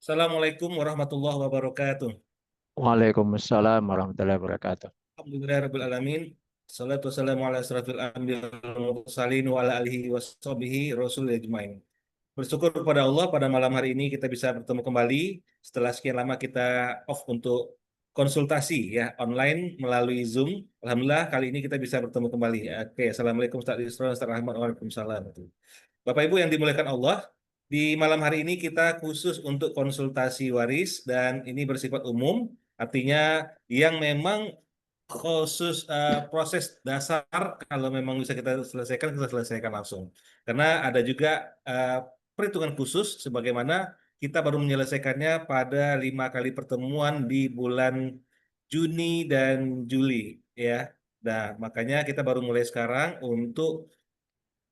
Assalamualaikum warahmatullahi wabarakatuh. Waalaikumsalam warahmatullahi wabarakatuh. Alhamdulillahirrabbilalamin. Salatu wassalamu ala asrafil anbiya wal mursalin wa ala alihi washabihi rasul ajmain. Bersyukur kepada Allah pada malam hari ini kita bisa bertemu kembali setelah sekian lama kita off untuk konsultasi ya online melalui Zoom. Alhamdulillah kali ini kita bisa bertemu kembali. Oke, Assalamualaikum Ustaz Isra, Ustaz Rahmat, Waalaikumsalam. Bapak Ibu yang dimuliakan Allah, di malam hari ini kita khusus untuk konsultasi waris dan ini bersifat umum, artinya yang memang khusus proses dasar kalau memang bisa kita selesaikan langsung. Karena ada juga perhitungan khusus sebagaimana kita baru menyelesaikannya pada 5 kali pertemuan di bulan Juni dan Juli ya. Nah, makanya kita baru mulai sekarang untuk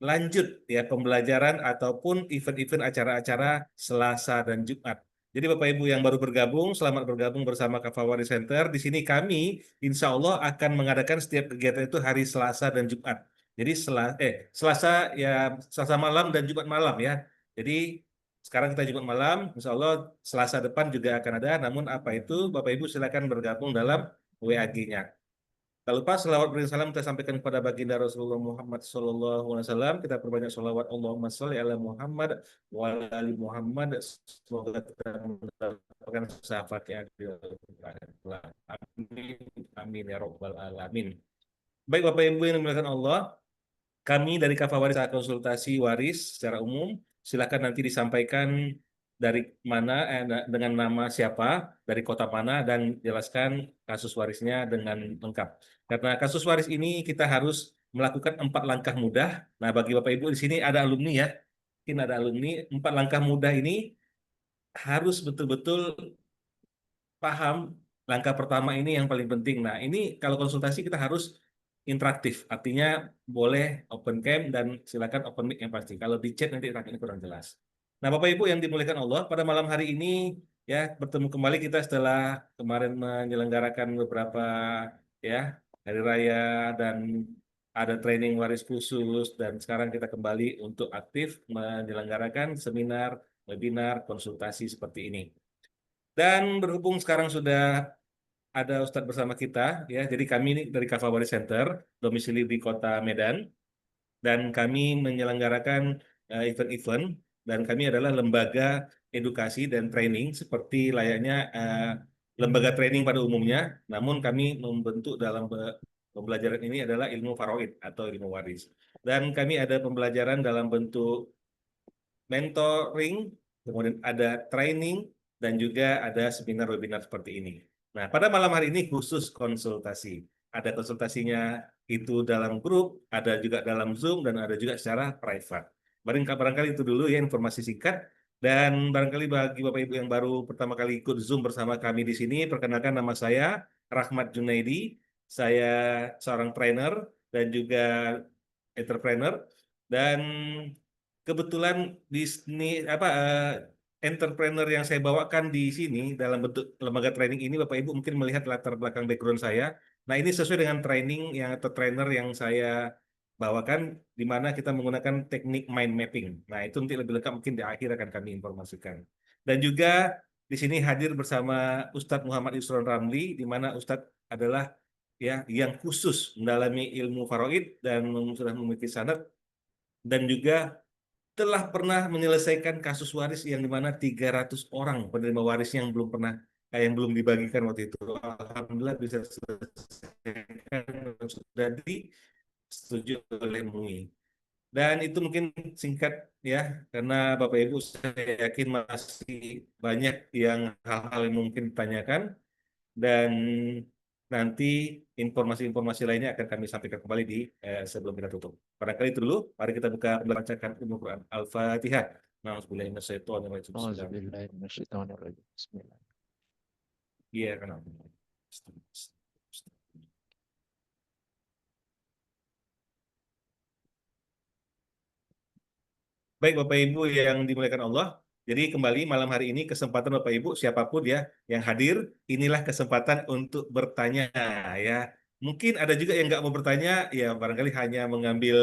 lanjut ya pembelajaran ataupun event-event acara-acara Selasa dan Jumat. Jadi Bapak Ibu yang baru bergabung, selamat bergabung bersama Kafawari Center. Di sini kami insya Allah akan mengadakan setiap kegiatan itu hari Selasa dan Jumat. Jadi Selasa ya Selasa malam dan Jumat malam ya. Jadi sekarang kita Jumat malam, insya Allah Selasa depan juga akan ada. Namun apa itu Bapak Ibu silakan bergabung dalam WAG-nya. Tak lupa selawat beri salam kita sampaikan kepada baginda Rasulullah Muhammad Sallallahu Alaihi Wasallam. Kita perbanyak selawat Allahumma sholli ala Muhammad wa ala ali Muhammad. Semoga kita mendapatkan syafaat yang adil. Amin. Amin ya Rabbal Alamin. Baik Bapak Ibu yang dimuliakan Allah, kami dari Kafah Waris akan konsultasi waris secara umum. Silakan nanti disampaikan dari mana, dengan nama siapa, dari kota mana, dan jelaskan kasus warisnya dengan lengkap. Karena kasus waris ini kita harus melakukan 4 langkah mudah. Nah, bagi Bapak Ibu di sini ada alumni ya, mungkin ada alumni. 4 langkah mudah ini harus betul-betul paham. Langkah pertama ini yang paling penting. Nah, ini kalau konsultasi kita harus interaktif, artinya boleh open cam dan silakan open mic yang pasti. Kalau di chat nanti ini kurang jelas. Nah, Bapak Ibu yang dimuliakan Allah, pada malam hari ini ya bertemu kembali kita setelah kemarin menyelenggarakan beberapa ya hari raya dan ada training waris khusus dan sekarang kita kembali untuk aktif menyelenggarakan seminar, webinar, konsultasi seperti ini. Dan berhubung sekarang sudah ada Ustadz bersama kita, ya. Jadi kami ini dari Kafawari Center, domisili di Kota Medan, dan kami menyelenggarakan event-event, dan kami adalah lembaga edukasi dan training seperti layaknya lembaga training pada umumnya, namun kami membentuk dalam pembelajaran ini adalah ilmu faraid atau ilmu waris. Dan kami ada pembelajaran dalam bentuk mentoring, kemudian ada training, dan juga ada seminar webinar seperti ini. Nah, pada malam hari ini khusus konsultasi. Ada konsultasinya itu dalam grup, ada juga dalam Zoom, dan ada juga secara private. Barangkali itu dulu ya informasi singkat. Dan barangkali bagi Bapak Ibu yang baru pertama kali ikut Zoom bersama kami di sini, perkenalkan nama saya Rahmat Junaidi. Saya seorang trainer dan juga entrepreneur. Dan kebetulan di sini entrepreneur yang saya bawakan di sini dalam bentuk lembaga training ini Bapak Ibu mungkin melihat latar belakang background saya. Nah, ini sesuai dengan training yang atau trainer yang saya bawakan di mana kita menggunakan teknik mind mapping. Nah, itu nanti lebih lengkap mungkin di akhir akan kami informasikan. Dan juga di sini hadir bersama Ustadz Muhammad Isron Ramli di mana Ustadz adalah ya yang khusus mendalami ilmu faraid dan sudah memiliki sanad dan juga telah pernah menyelesaikan kasus waris yang dimana 300 orang penerima waris yang belum pernah yang belum dibagikan waktu itu. Alhamdulillah bisa selesaikan dan sudah disetujui oleh MUI. Dan itu mungkin singkat ya, karena Bapak Ibu saya yakin masih banyak yang hal-hal yang mungkin ditanyakan dan nanti informasi-informasi lainnya akan kami sampaikan kembali di sebelum kita tutup. Barangkali itu dulu, mari kita buka membacakan Umul Quran Al-Fatihah. Nauzubillahi Bismillah. Bismillahirrahmanirrahim. Bismillah. Iya, kenal. Baik Bapak Ibu yang dimuliakan Allah, jadi kembali malam hari ini kesempatan Bapak Ibu siapapun ya yang hadir, inilah kesempatan untuk bertanya ya. Mungkin ada juga yang nggak mau bertanya, ya barangkali hanya mengambil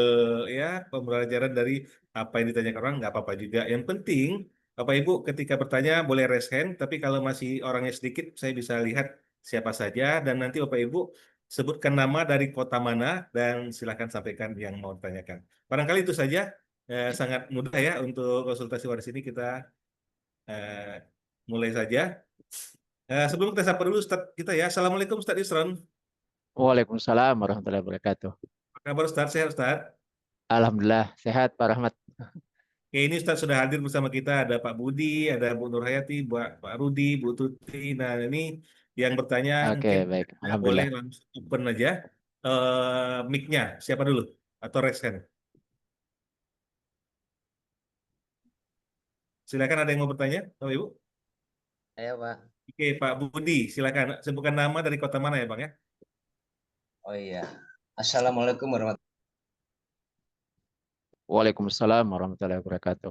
ya pembelajaran dari apa yang ditanyakan orang, nggak apa-apa juga. Yang penting Bapak Ibu ketika bertanya boleh raise hand, tapi kalau masih orangnya sedikit, saya bisa lihat siapa saja dan nanti Bapak Ibu sebutkan nama dari kota mana dan silakan sampaikan yang mau ditanyakan. Barangkali itu saja, sangat mudah ya untuk konsultasi waris ini kita eh, mulai saja. Sebelum kita sapa dulu Ustadz kita ya. Assalamualaikum Ustadz Isron. Waalaikumsalam warahmatullahi wabarakatuh. Apa kabar Ustadz? Sehat Ustadz? Alhamdulillah sehat Pak Rahmat. Oke, ini Ustadz sudah hadir bersama kita. Ada Pak Budi, ada Bu Nurhayati, Pak Rudi, Bu Tuti. Nah, ini yang bertanya Oke, mungkin baik. ya, boleh Alhamdulillah. langsung open aja mic-nya. Siapa dulu? Atau raise hand? Silakan ada yang mau bertanya, Bapak Ibu. Ayo Pak. Oke, Pak Budi, silakan sebutkan nama dari kota mana ya, Bang ya? Oh iya. Assalamualaikum warahmatullahi Waalaikumsalam warahmatullahi wabarakatuh.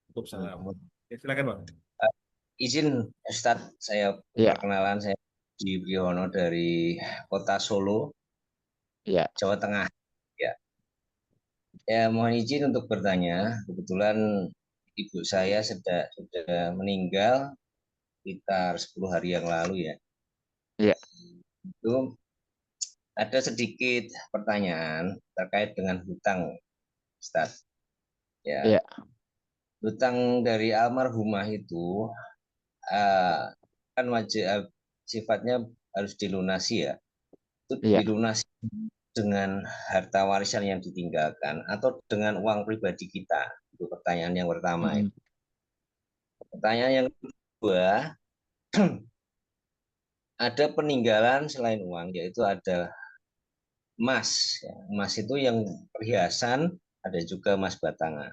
Waalaikumsalam. wabarakatuh. Ya, silakan, Bang. Izin Ustadz, saya Ya, perkenalan, saya Di Priyono dari Kota Solo, ya, Jawa Tengah. Ya. Ya, mohon izin untuk bertanya. Kebetulan ibu saya sudah meninggal sekitar 10 hari yang lalu ya. ya, Itu ada sedikit pertanyaan terkait dengan hutang, Ustadz. Ya, ya, hutang dari almarhumah itu eh, kan wajib sifatnya harus dilunasi ya. Itu ya. dilunasi dengan harta warisan yang ditinggalkan atau dengan uang pribadi kita? Itu pertanyaan yang pertama. Mm, Pertanyaan yang kedua, ada peninggalan selain uang, yaitu ada emas. Ya. Emas itu yang perhiasan, ada juga emas batangan.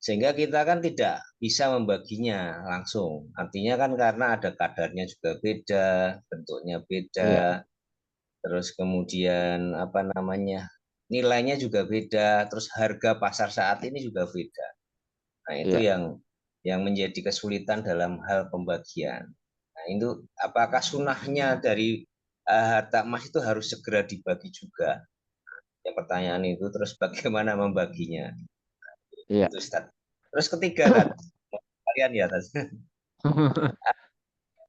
Sehingga kita kan tidak bisa membaginya langsung. Artinya kan karena ada kadarnya juga beda, bentuknya beda, ya, terus kemudian apa namanya, nilainya juga beda, terus harga pasar saat ini juga beda. Nah, itu ya, yang menjadi kesulitan dalam hal pembagian. Nah, itu apakah sunahnya dari harta emas itu harus segera dibagi juga? Yang pertanyaan itu terus bagaimana membaginya? ya. Itu Ustaz. Terus ketiga kan kalian ya atas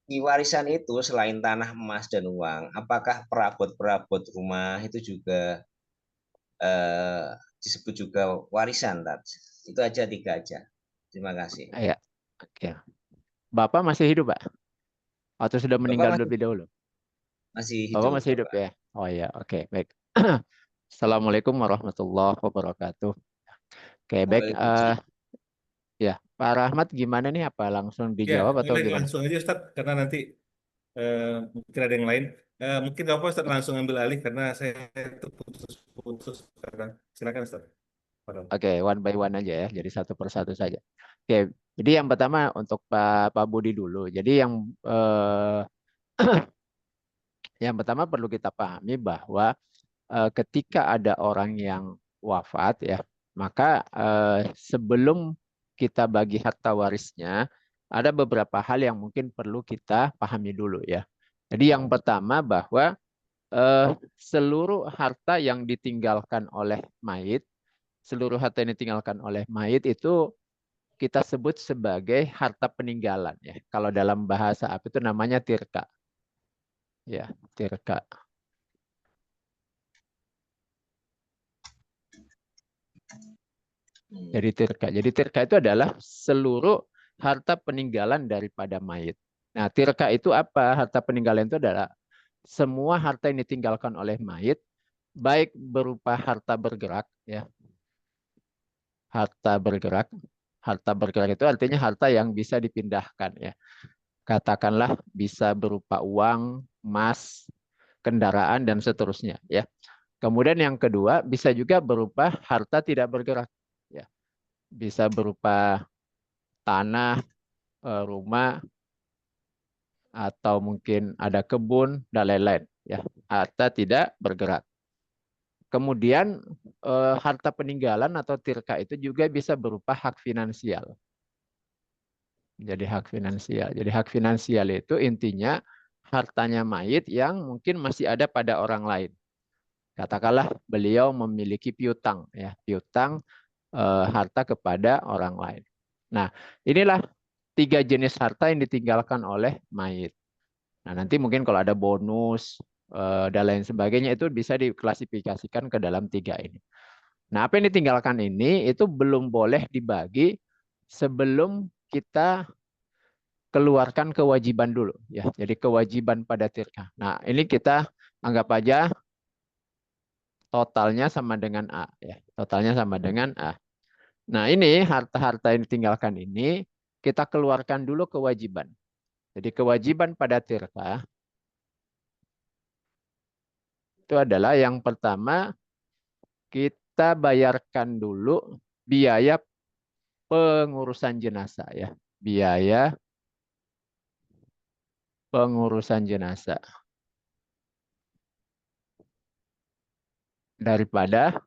di warisan itu selain tanah emas dan uang, apakah perabot-perabot rumah itu juga eh, disebut juga warisan, Tat? Itu aja tiga aja. Terima kasih. Ya, oke. Bapak masih hidup, Pak? Atau sudah Bapak meninggal masih, lebih dahulu? masih Bapak hidup, masih hidup Bapak. ya? Oh ya, oke, baik. Assalamualaikum warahmatullahi wabarakatuh. Oke, baik. Waalaikumsalam. Ya, Pak Rahmat gimana nih? Apa langsung Ya, dijawab atau boleh gimana? langsung aja Ustadz, karena nanti eh, mungkin ada yang lain. Mungkin Bapak Ustadz langsung ambil alih karena saya terputus-putus. Silakan Ustadz. Pardon. Oke, one by one aja ya. Jadi satu persatu saja. Oke, jadi yang pertama untuk Pak Budi dulu. Jadi yang pertama perlu kita pahami bahwa ketika ada orang yang wafat ya, maka sebelum kita bagi harta warisnya, ada beberapa hal yang mungkin perlu kita pahami dulu ya. Jadi yang pertama bahwa eh, seluruh harta yang ditinggalkan oleh mayit, seluruh harta yang ditinggalkan oleh mayit itu kita sebut sebagai harta peninggalan ya. Kalau dalam bahasa apa itu namanya tirka. Ya, tirka. Jadi tirka itu adalah seluruh harta peninggalan daripada mayit. Nah, tirka itu apa? Harta peninggalan itu adalah semua harta yang ditinggalkan oleh mayit, baik berupa harta bergerak, ya, harta bergerak. Harta bergerak itu artinya harta yang bisa dipindahkan, ya. Katakanlah bisa berupa uang, emas, kendaraan dan seterusnya, ya. Kemudian yang kedua bisa juga berupa harta tidak bergerak, ya. Bisa berupa tanah, rumah, atau mungkin ada kebun dan lain-lain, ya. Harta tidak bergerak. Kemudian harta peninggalan atau tirka itu juga bisa berupa hak finansial. Jadi hak finansial. Jadi hak finansial itu intinya hartanya mayit yang mungkin masih ada pada orang lain. Katakanlah beliau memiliki piutang, ya, piutang harta kepada orang lain. Nah, inilah 3 jenis harta yang ditinggalkan oleh mayit. Nah, nanti mungkin kalau ada bonus dan lain sebagainya itu bisa diklasifikasikan ke dalam 3 ini. Nah, apa yang ditinggalkan ini itu belum boleh dibagi sebelum kita keluarkan kewajiban dulu ya. Jadi kewajiban pada tirkah. Nah, ini kita anggap aja totalnya sama dengan A ya. Totalnya sama dengan A. Nah, ini harta-harta yang ditinggalkan ini kita keluarkan dulu kewajiban. Jadi kewajiban pada tirkah itu adalah yang pertama kita bayarkan dulu biaya pengurusan jenazah ya. Biaya pengurusan jenazah daripada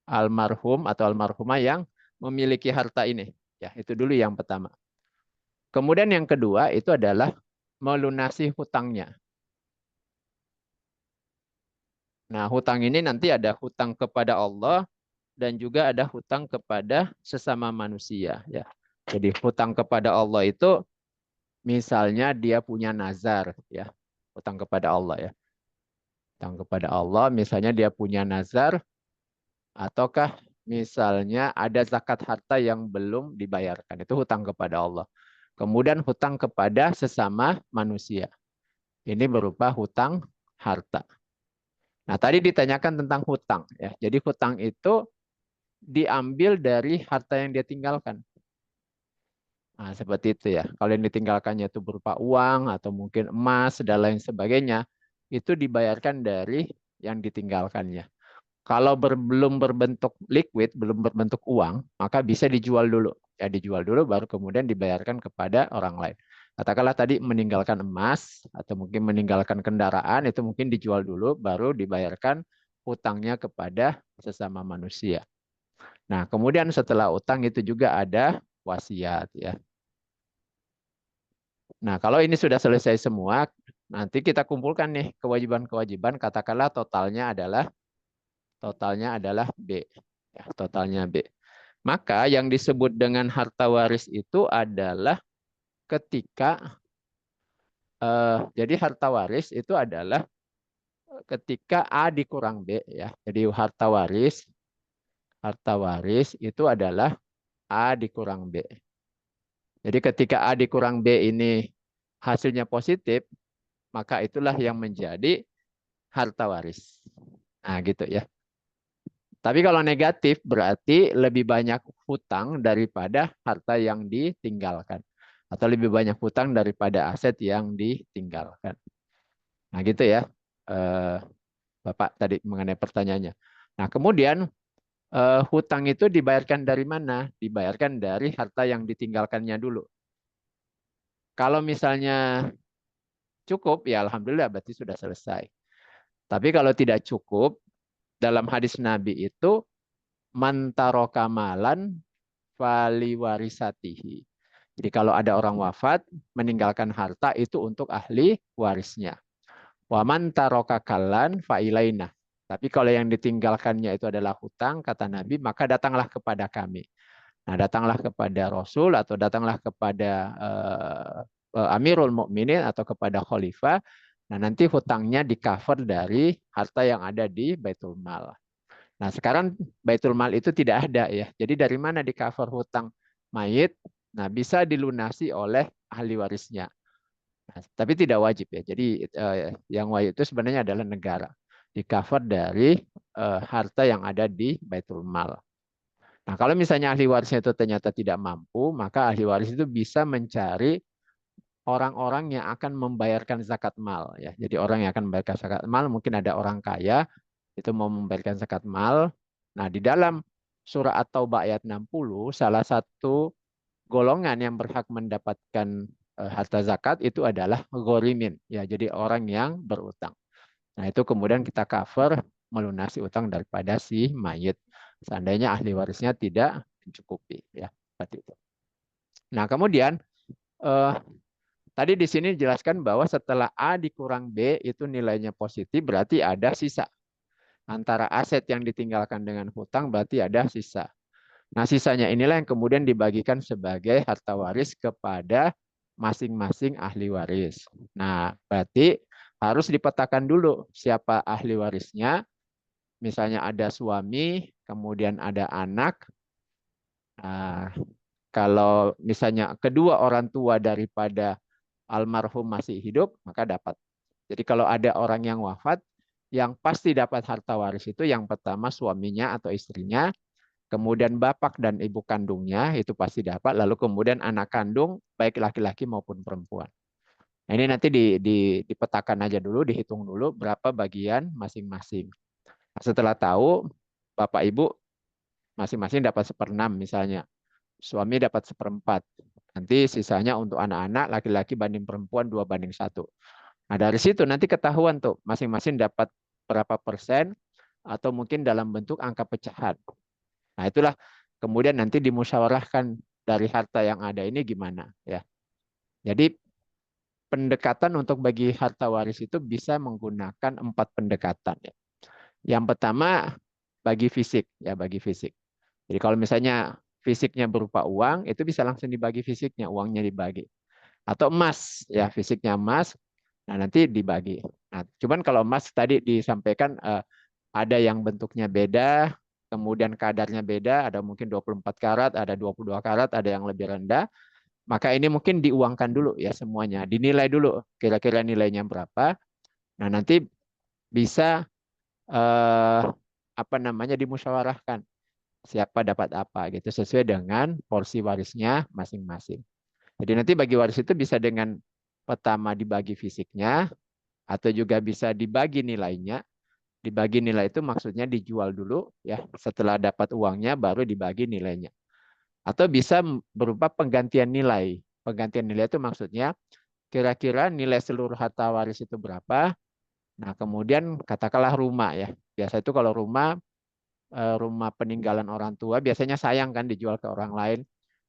almarhum atau almarhumah yang memiliki harta ini. Ya, itu dulu yang pertama. Kemudian yang kedua itu adalah melunasi hutangnya. Nah, hutang ini nanti ada hutang kepada Allah dan juga ada hutang kepada sesama manusia ya. Jadi hutang kepada Allah itu misalnya dia punya nazar ya. Hutang kepada Allah ya. Hutang kepada Allah misalnya dia punya nazar ataukah misalnya ada zakat harta yang belum dibayarkan. Itu hutang kepada Allah. Kemudian hutang kepada sesama manusia. Ini berupa hutang harta. Nah, tadi ditanyakan tentang hutang ya. Jadi hutang itu diambil dari harta yang dia tinggalkan. Nah, seperti itu ya. Kalau yang ditinggalkannya itu berupa uang atau mungkin emas dan lain sebagainya, itu dibayarkan dari yang ditinggalkannya. Kalau belum berbentuk liquid, belum berbentuk uang, maka bisa dijual dulu. Ya, dijual dulu baru kemudian dibayarkan kepada orang lain. Katakanlah tadi meninggalkan emas atau mungkin meninggalkan kendaraan, itu mungkin dijual dulu baru dibayarkan hutangnya kepada sesama manusia. Nah, kemudian setelah utang itu juga ada wasiat ya. Nah, kalau ini sudah selesai semua, nanti kita kumpulkan nih kewajiban-kewajiban, katakanlah totalnya adalah B. Ya, totalnya B. Maka yang disebut dengan harta waris itu adalah ketika jadi harta waris itu adalah ketika A dikurang B ya. Jadi harta waris itu adalah A dikurang B. Jadi ketika A dikurang B ini hasilnya positif, maka itulah yang menjadi harta waris. Nah, gitu ya. Tapi kalau negatif berarti lebih banyak hutang daripada harta yang ditinggalkan. Atau lebih banyak hutang daripada aset yang ditinggalkan. Nah, gitu ya. Bapak tadi mengenai pertanyaannya. Nah, kemudian hutang itu dibayarkan dari mana? Dibayarkan dari harta yang ditinggalkannya dulu. Kalau misalnya cukup, ya alhamdulillah berarti sudah selesai. Tapi kalau tidak cukup, dalam hadis Nabi itu man taraka malan fali warisatihi. Jadi kalau ada orang wafat meninggalkan harta itu untuk ahli warisnya. Wa man taraka kallan fa ilaina. Tapi kalau yang ditinggalkannya itu adalah hutang, kata Nabi, maka datanglah kepada kami. Nah, datanglah kepada Rasul atau datanglah kepada Amirul Mukminin atau kepada Khalifah. Nah, nanti hutangnya di-cover dari harta yang ada di Baitul Mal. Nah, sekarang Baitul Mal itu tidak ada ya. Jadi dari mana di-cover hutang mayit? Nah, bisa dilunasi oleh ahli warisnya. Nah, tapi tidak wajib ya. Jadi yang wajib itu sebenarnya adalah negara. Di-cover dari harta yang ada di Baitul Mal. Nah, kalau misalnya ahli warisnya itu ternyata tidak mampu, maka ahli waris itu bisa mencari orang-orang yang akan membayarkan zakat mal. Ya. Jadi orang yang akan membayarkan zakat mal, mungkin ada orang kaya, itu mau membayarkan zakat mal. Nah, di dalam surah At-Taubah ayat 60, salah satu golongan yang berhak mendapatkan harta zakat itu adalah ghorimin. Ya, jadi orang yang berutang. Nah, itu kemudian kita cover melunasi utang daripada si mayit. Seandainya ahli warisnya tidak mencukupi, ya seperti itu. Nah, kemudian tadi di sini dijelaskan bahwa setelah A dikurang B itu nilainya positif, berarti ada sisa. Antara aset yang ditinggalkan dengan hutang berarti ada sisa. Nah, sisanya inilah yang kemudian dibagikan sebagai harta waris kepada masing-masing ahli waris. Nah, berarti harus dipetakan dulu siapa ahli warisnya. Misalnya ada suami, kemudian ada anak. Nah, kalau misalnya kedua orang tua daripada almarhum masih hidup, maka dapat. Jadi kalau ada orang yang wafat, yang pasti dapat harta waris itu yang pertama suaminya atau istrinya, kemudian bapak dan ibu kandungnya itu pasti dapat, lalu kemudian anak kandung baik laki-laki maupun perempuan. Nah, ini nanti dipetakan aja dulu, dihitung dulu berapa bagian masing-masing. Nah, setelah tahu bapak ibu masing-masing dapat 1/6 misalnya, suami dapat 1/4. Nanti sisanya untuk anak-anak laki-laki banding perempuan 2/1. Nah, dari situ nanti ketahuan tuh masing-masing dapat berapa persen atau mungkin dalam bentuk angka pecahan. Nah, itulah kemudian nanti dimusyawarahkan dari harta yang ada ini gimana ya. Jadi pendekatan untuk bagi harta waris itu bisa menggunakan 4 pendekatan ya. Yang pertama bagi fisik ya, bagi fisik. Jadi kalau misalnya fisiknya berupa uang, itu bisa langsung dibagi fisiknya, uangnya dibagi. Atau emas ya, fisiknya emas. Nah, nanti dibagi. Nah, cuman kalau emas tadi disampaikan ada yang bentuknya beda, kemudian kadarnya beda, ada mungkin 24 karat, ada 22 karat, ada yang lebih rendah. Maka ini mungkin diuangkan dulu ya semuanya, dinilai dulu kira-kira nilainya berapa. Nah, nanti bisa apa namanya dimusyawarahkan siapa dapat apa gitu sesuai dengan porsi warisnya masing-masing. Jadi nanti bagi waris itu bisa dengan pertama dibagi fisiknya atau juga bisa dibagi nilainya. Dibagi nilai itu maksudnya dijual dulu ya, setelah dapat uangnya baru dibagi nilainya. Atau bisa berupa penggantian nilai. Penggantian nilai itu maksudnya kira-kira nilai seluruh harta waris itu berapa. Nah, kemudian katakanlah rumah ya. Biasa itu kalau rumah peninggalan orang tua biasanya sayang kan dijual ke orang lain.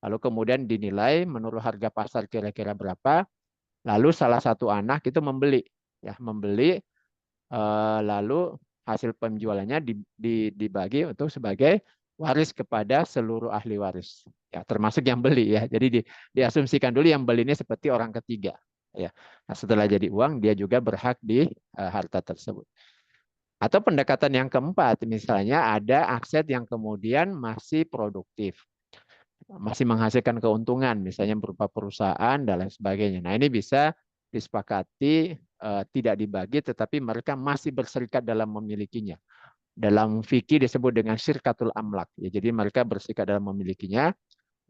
Lalu kemudian dinilai menurut harga pasar kira-kira berapa. Lalu salah satu anak itu membeli ya, membeli lalu hasil penjualannya dibagi untuk sebagai waris kepada seluruh ahli waris. Ya, termasuk yang beli ya. Jadi diasumsikan dulu yang beli ini seperti orang ketiga. Ya. Nah, setelah jadi uang dia juga berhak di harta tersebut. Atau pendekatan yang keempat, misalnya ada aset yang kemudian masih produktif, masih menghasilkan keuntungan, misalnya berupa perusahaan dan lain sebagainya. Nah, ini bisa disepakati tidak dibagi, tetapi mereka masih berserikat dalam memilikinya. Dalam fikih disebut dengan syirkatul amlak. Ya, jadi mereka berserikat dalam memilikinya.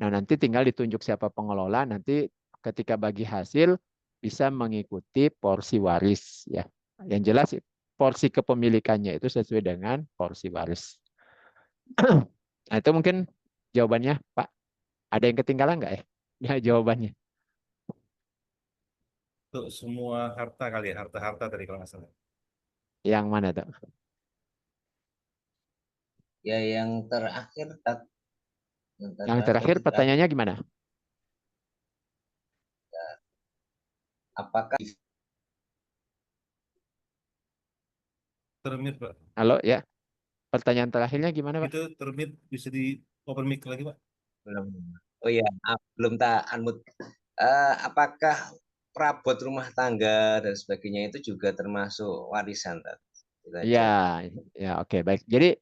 Nah, nanti tinggal ditunjuk siapa pengelola. Nanti ketika bagi hasil bisa mengikuti porsi waris. Ya, yang jelas porsi kepemilikannya itu sesuai dengan porsi waris. Nah, itu mungkin jawabannya, Pak. Ada yang ketinggalan nggak ya? Ya, jawabannya. Untuk semua harta kali ya, harta-harta tadi kalau nggak salah. Yang mana tuh? Ya yang terakhir, Yang terakhir pertanyaannya gimana? apakah Termit, Pak. Halo ya. Pertanyaan terakhirnya gimana, Pak? Itu termit bisa di open mic lagi, Pak. belum? Oh ya, belum tak unmute. Apakah perabot rumah tangga dan sebagainya itu juga termasuk warisan? Iya, ya oke baik. Jadi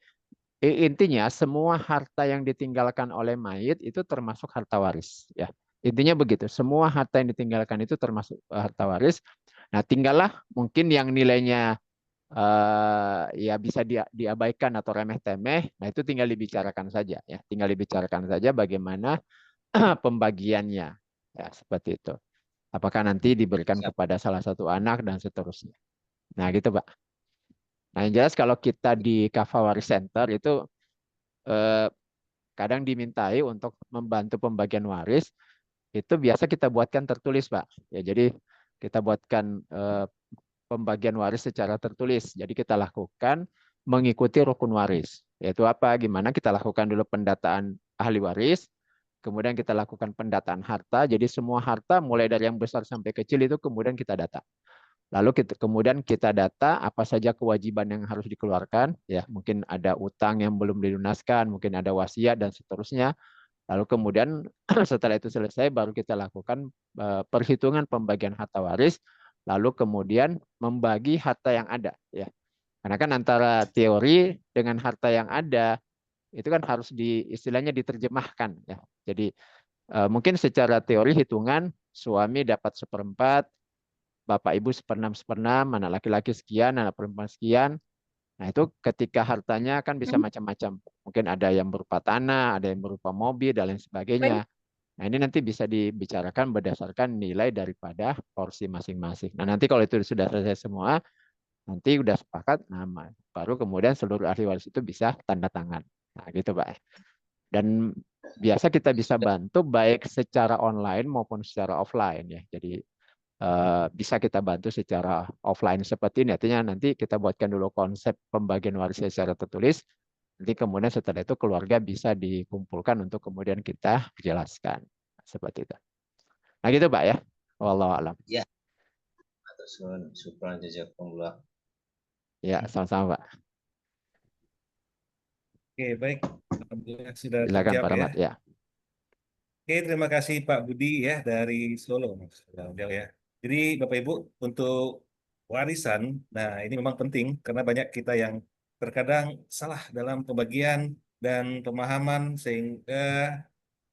intinya semua harta yang ditinggalkan oleh mayit itu termasuk harta waris, ya. Intinya begitu. Semua harta yang ditinggalkan itu termasuk harta waris. Nah, tinggallah mungkin yang nilainya ya bisa diabaikan atau remeh-temeh. Nah, itu tinggal dibicarakan saja, ya. Tinggal dibicarakan saja bagaimana pembagiannya, ya seperti itu. Apakah nanti diberikan Siap. kepada salah satu anak dan seterusnya. Nah, gitu, Pak. Nah, yang jelas kalau kita di Kafawari Center itu kadang dimintai untuk membantu pembagian waris, itu biasa kita buatkan tertulis, Pak. Ya, jadi kita buatkan pembagian waris secara tertulis. Jadi kita lakukan mengikuti rukun waris. Yaitu apa? Gimana kita lakukan dulu pendataan ahli waris, kemudian kita lakukan pendataan harta. Jadi semua harta mulai dari yang besar sampai kecil itu kemudian kita data. Lalu kemudian kita data apa saja kewajiban yang harus dikeluarkan, ya mungkin ada utang yang belum dilunaskan, mungkin ada wasiat dan seterusnya. Lalu kemudian setelah itu selesai baru kita lakukan perhitungan pembagian harta waris, lalu kemudian membagi harta yang ada, ya. Karena kan antara teori dengan harta yang ada itu kan harus istilahnya diterjemahkan, ya. Jadi mungkin secara teori hitungan suami dapat seperempat, bapak ibu seperenam seperenam, anak laki-laki sekian, anak perempuan sekian. Nah itu ketika hartanya kan bisa macam-macam. Mungkin ada yang berupa tanah, ada yang berupa mobil, dan lain sebagainya. Nah ini nanti bisa dibicarakan berdasarkan nilai daripada porsi masing-masing. Nah nanti kalau itu sudah selesai semua, nanti udah sepakat, nah baru kemudian seluruh ahli waris itu bisa tanda tangan. Nah gitu Pak. Dan biasa kita bisa bantu baik secara online maupun secara offline, ya. Jadi bisa kita bantu secara offline seperti ini. Artinya nanti kita buatkan dulu konsep pembagian warisnya secara tertulis. Nanti kemudian setelah itu keluarga bisa dikumpulkan untuk kemudian kita jelaskan. Seperti itu. Nah gitu Pak ya. Wallahu a'lam. Ya, syukran jazakumullah. Ya, sama-sama Pak. Oke, baik. Alhamdulillah sudah Silakan terjawab Pak ya. Rahmat ya. Oke, terima kasih Pak Budi ya dari Solo, Mas. Ya. Jadi Bapak Ibu untuk warisan, nah ini memang penting karena banyak kita yang terkadang salah dalam pembagian dan pemahaman sehingga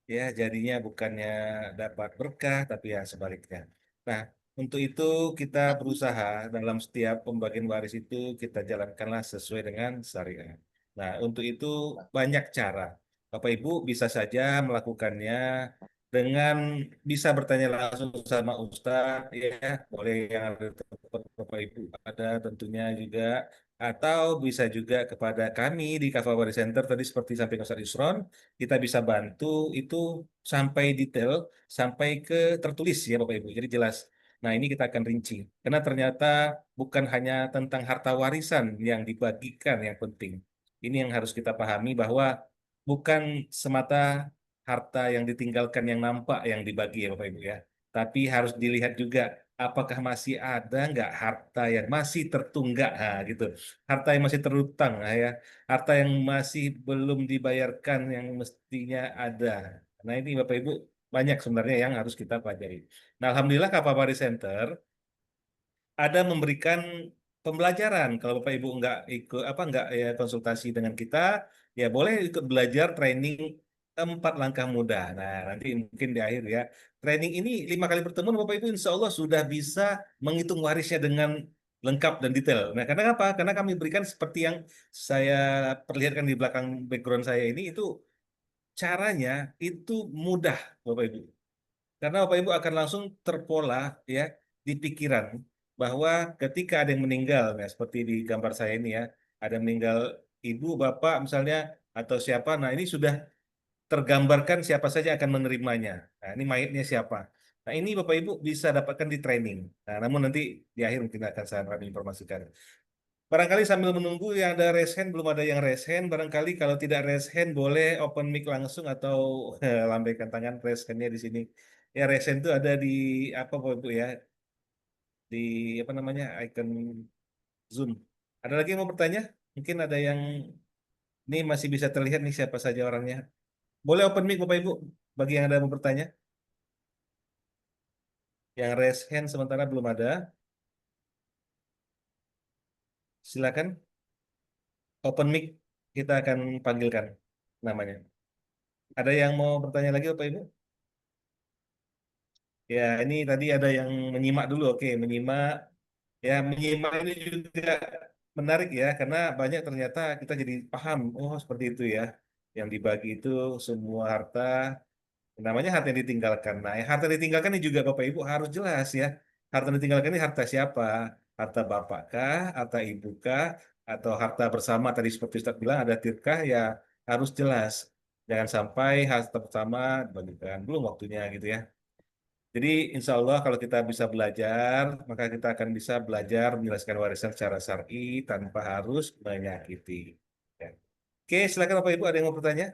ya jadinya bukannya dapat berkah tapi ya sebaliknya. Nah, untuk itu kita berusaha dalam setiap pembagian waris itu kita jalankanlah sesuai dengan syariat. Nah, untuk itu banyak cara. Bapak Ibu bisa saja melakukannya dengan bisa bertanya langsung sama Ustadz, ya boleh yang ada di tempat Bapak Ibu ada tentunya juga, atau bisa juga kepada kami di Kafawari Center tadi seperti sampaikan Ustadz Isron, kita bisa bantu itu sampai detail, sampai ke tertulis ya Bapak Ibu. Jadi jelas. Nah, ini kita akan rinci. Karena ternyata bukan hanya tentang harta warisan yang dibagikan yang penting. Ini yang harus kita pahami bahwa bukan semata harta yang ditinggalkan yang nampak yang dibagi ya Bapak Ibu ya. Tapi harus dilihat juga apakah masih ada nggak harta yang masih tertunggak, nah, gitu. Harta yang masih terutang, nah, ya. Harta yang masih belum dibayarkan yang mestinya ada. Nah ini Bapak Ibu banyak sebenarnya yang harus kita pelajari. Nah Alhamdulillah Kapabari Center ada memberikan pembelajaran. Kalau Bapak Ibu nggak ikut nggak ya konsultasi dengan kita, ya boleh ikut belajar training 4 langkah mudah. Nah nanti mungkin di akhir ya training ini 5 kali pertemuan Bapak Ibu Insya Allah sudah bisa menghitung warisnya dengan lengkap dan detail. Nah karena apa? Karena kami berikan seperti yang saya perlihatkan di belakang background saya ini itu caranya itu mudah Bapak Ibu. Karena Bapak Ibu akan langsung terpola ya di pikiran bahwa ketika ada yang meninggal, nah seperti di gambar saya ini ya, ada yang meninggal ibu, bapak misalnya atau siapa, nah ini sudah tergambarkan siapa saja akan menerimanya. Nah ini mayatnya siapa. Nah ini Bapak Ibu bisa dapatkan di training. Nah namun nanti di akhir mungkin akan saya kami informasikan. Barangkali sambil menunggu yang ada raise hand, belum ada yang raise hand. Barangkali kalau tidak raise hand, boleh open mic langsung atau lambaikan tangan raise hand-nya di sini. Ya raise hand itu ada di apa Bapak Ibu ya? Di apa namanya icon Zoom. Ada lagi yang mau bertanya? Mungkin ada yang ini masih bisa terlihat nih siapa saja orangnya. Boleh open mic Bapak Ibu bagi yang ada yang mau bertanya. Yang raise hand sementara belum ada. Silakan open mic kita akan panggilkan namanya. Ada yang mau bertanya lagi Bapak Ibu? Ya, ini tadi ada yang menyimak dulu. Oke, menyimak. Ya, menyimak ini juga menarik ya, karena banyak ternyata kita jadi paham. Oh, seperti itu ya. Yang dibagi itu semua harta, namanya harta yang ditinggalkan. Nah, harta yang ditinggalkan ini juga Bapak Ibu harus jelas ya. Harta yang ditinggalkan ini harta siapa? Harta bapak kah? Harta ibu kah? Atau harta bersama tadi seperti Ustaz bilang ada tirkah ya harus jelas. Jangan sampai harta bersama dibagikan belum waktunya gitu ya. Jadi insya Allah kalau kita bisa belajar, maka kita akan bisa belajar menjelaskan warisan secara syar'i tanpa harus menyakiti. Ya. Oke, silakan Bapak Ibu ada yang mau bertanya?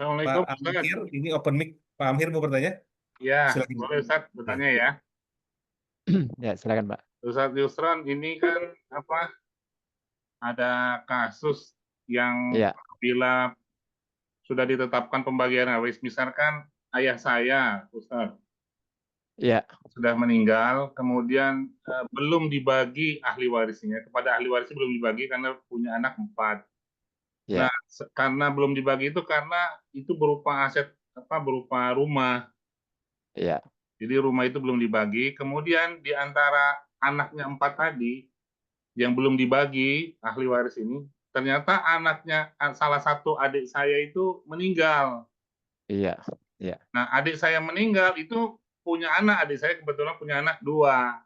Pak Assalamualaikum Ustaz. Amir, ini open mic. Pak Amir mau bertanya? Ya, Silakan. boleh Ustaz bertanya ya. Ya, silakan, Pak. Ustaz Yusron, ini kan apa? Ada kasus yang Iya, bila sudah ditetapkan pembagian waris, misalkan ayah saya, Ustaz, iya, sudah meninggal, kemudian belum dibagi ahli warisnya, kepada ahli warisnya belum dibagi karena punya anak 4. iya, Nah, karena belum dibagi itu karena itu berupa aset apa berupa rumah. iya, Jadi rumah itu belum dibagi. Kemudian di antara anaknya 4 tadi yang belum dibagi ahli waris ini, ternyata anaknya salah satu adik saya itu meninggal. iya, iya, Nah, adik saya meninggal itu punya anak, adik saya kebetulan punya anak 2.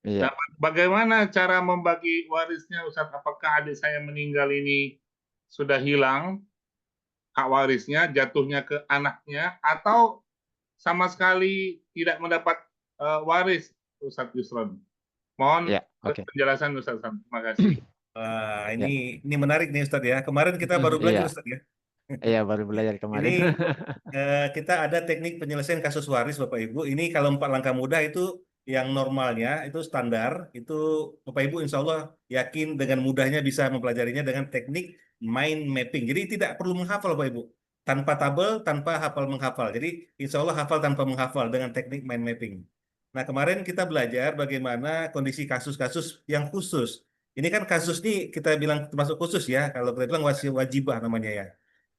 iya, Nah, bagaimana cara membagi warisnya, Ustaz? Apakah adik saya meninggal ini sudah hilang hak warisnya, jatuhnya ke anaknya, atau sama sekali tidak mendapat waris, Ustaz Yusron? Mohon iya. Oke. penjelasan, Ustaz. Terima kasih. Wah, Ya. ini menarik nih Ustadz ya. Kemarin kita baru belajar Iya, Ustadz ya. iya baru belajar Ini kemarin. kita ada teknik penyelesaian kasus waris Bapak Ibu. Ini kalau 4 langkah mudah itu yang normalnya itu standar. Itu Bapak Ibu insya Allah yakin dengan mudahnya bisa mempelajarinya dengan teknik mind mapping. Jadi tidak perlu menghafal Bapak Ibu. Tanpa tabel, tanpa hafal menghafal. Jadi insya Allah hafal tanpa menghafal dengan teknik mind mapping. Nah kemarin kita belajar bagaimana kondisi kasus-kasus yang khusus. Ini kan kasus nih kita bilang termasuk khusus ya. Kalau kita bilang wajibah namanya ya.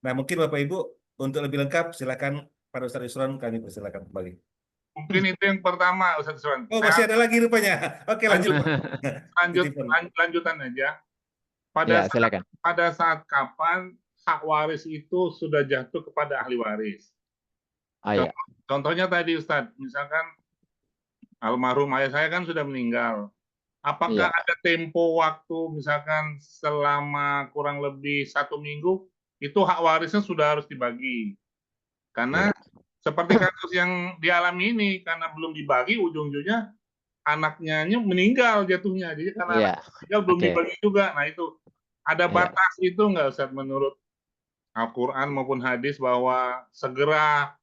Nah mungkin Bapak Ibu untuk lebih lengkap, silakan Pak Ustaz Yusron, kami persilakan kembali. Mungkin itu yang pertama, Ustaz Yusron. Oh, Saya masih ada lagi rupanya. Oke, lanjut, Pak. Titipan. lanjutan aja. Ya, silakan. Pada saat kapan hak waris itu sudah jatuh kepada ahli waris? Ah, ya. Contohnya tadi Ustadz, misalkan almarhum ayah saya kan sudah meninggal. Apakah Iya. ada tempo waktu misalkan selama kurang lebih 1 minggu itu hak warisnya sudah harus dibagi? Karena seperti kasus yang dialami ini, karena belum dibagi, ujung-ujungnya anaknya meninggal jatuhnya. Jadi karena Iya. anaknya meninggal belum Oke. dibagi juga. Nah itu ada Iya. batas itu nggak Ustadz menurut Al-Quran maupun hadis bahwa segera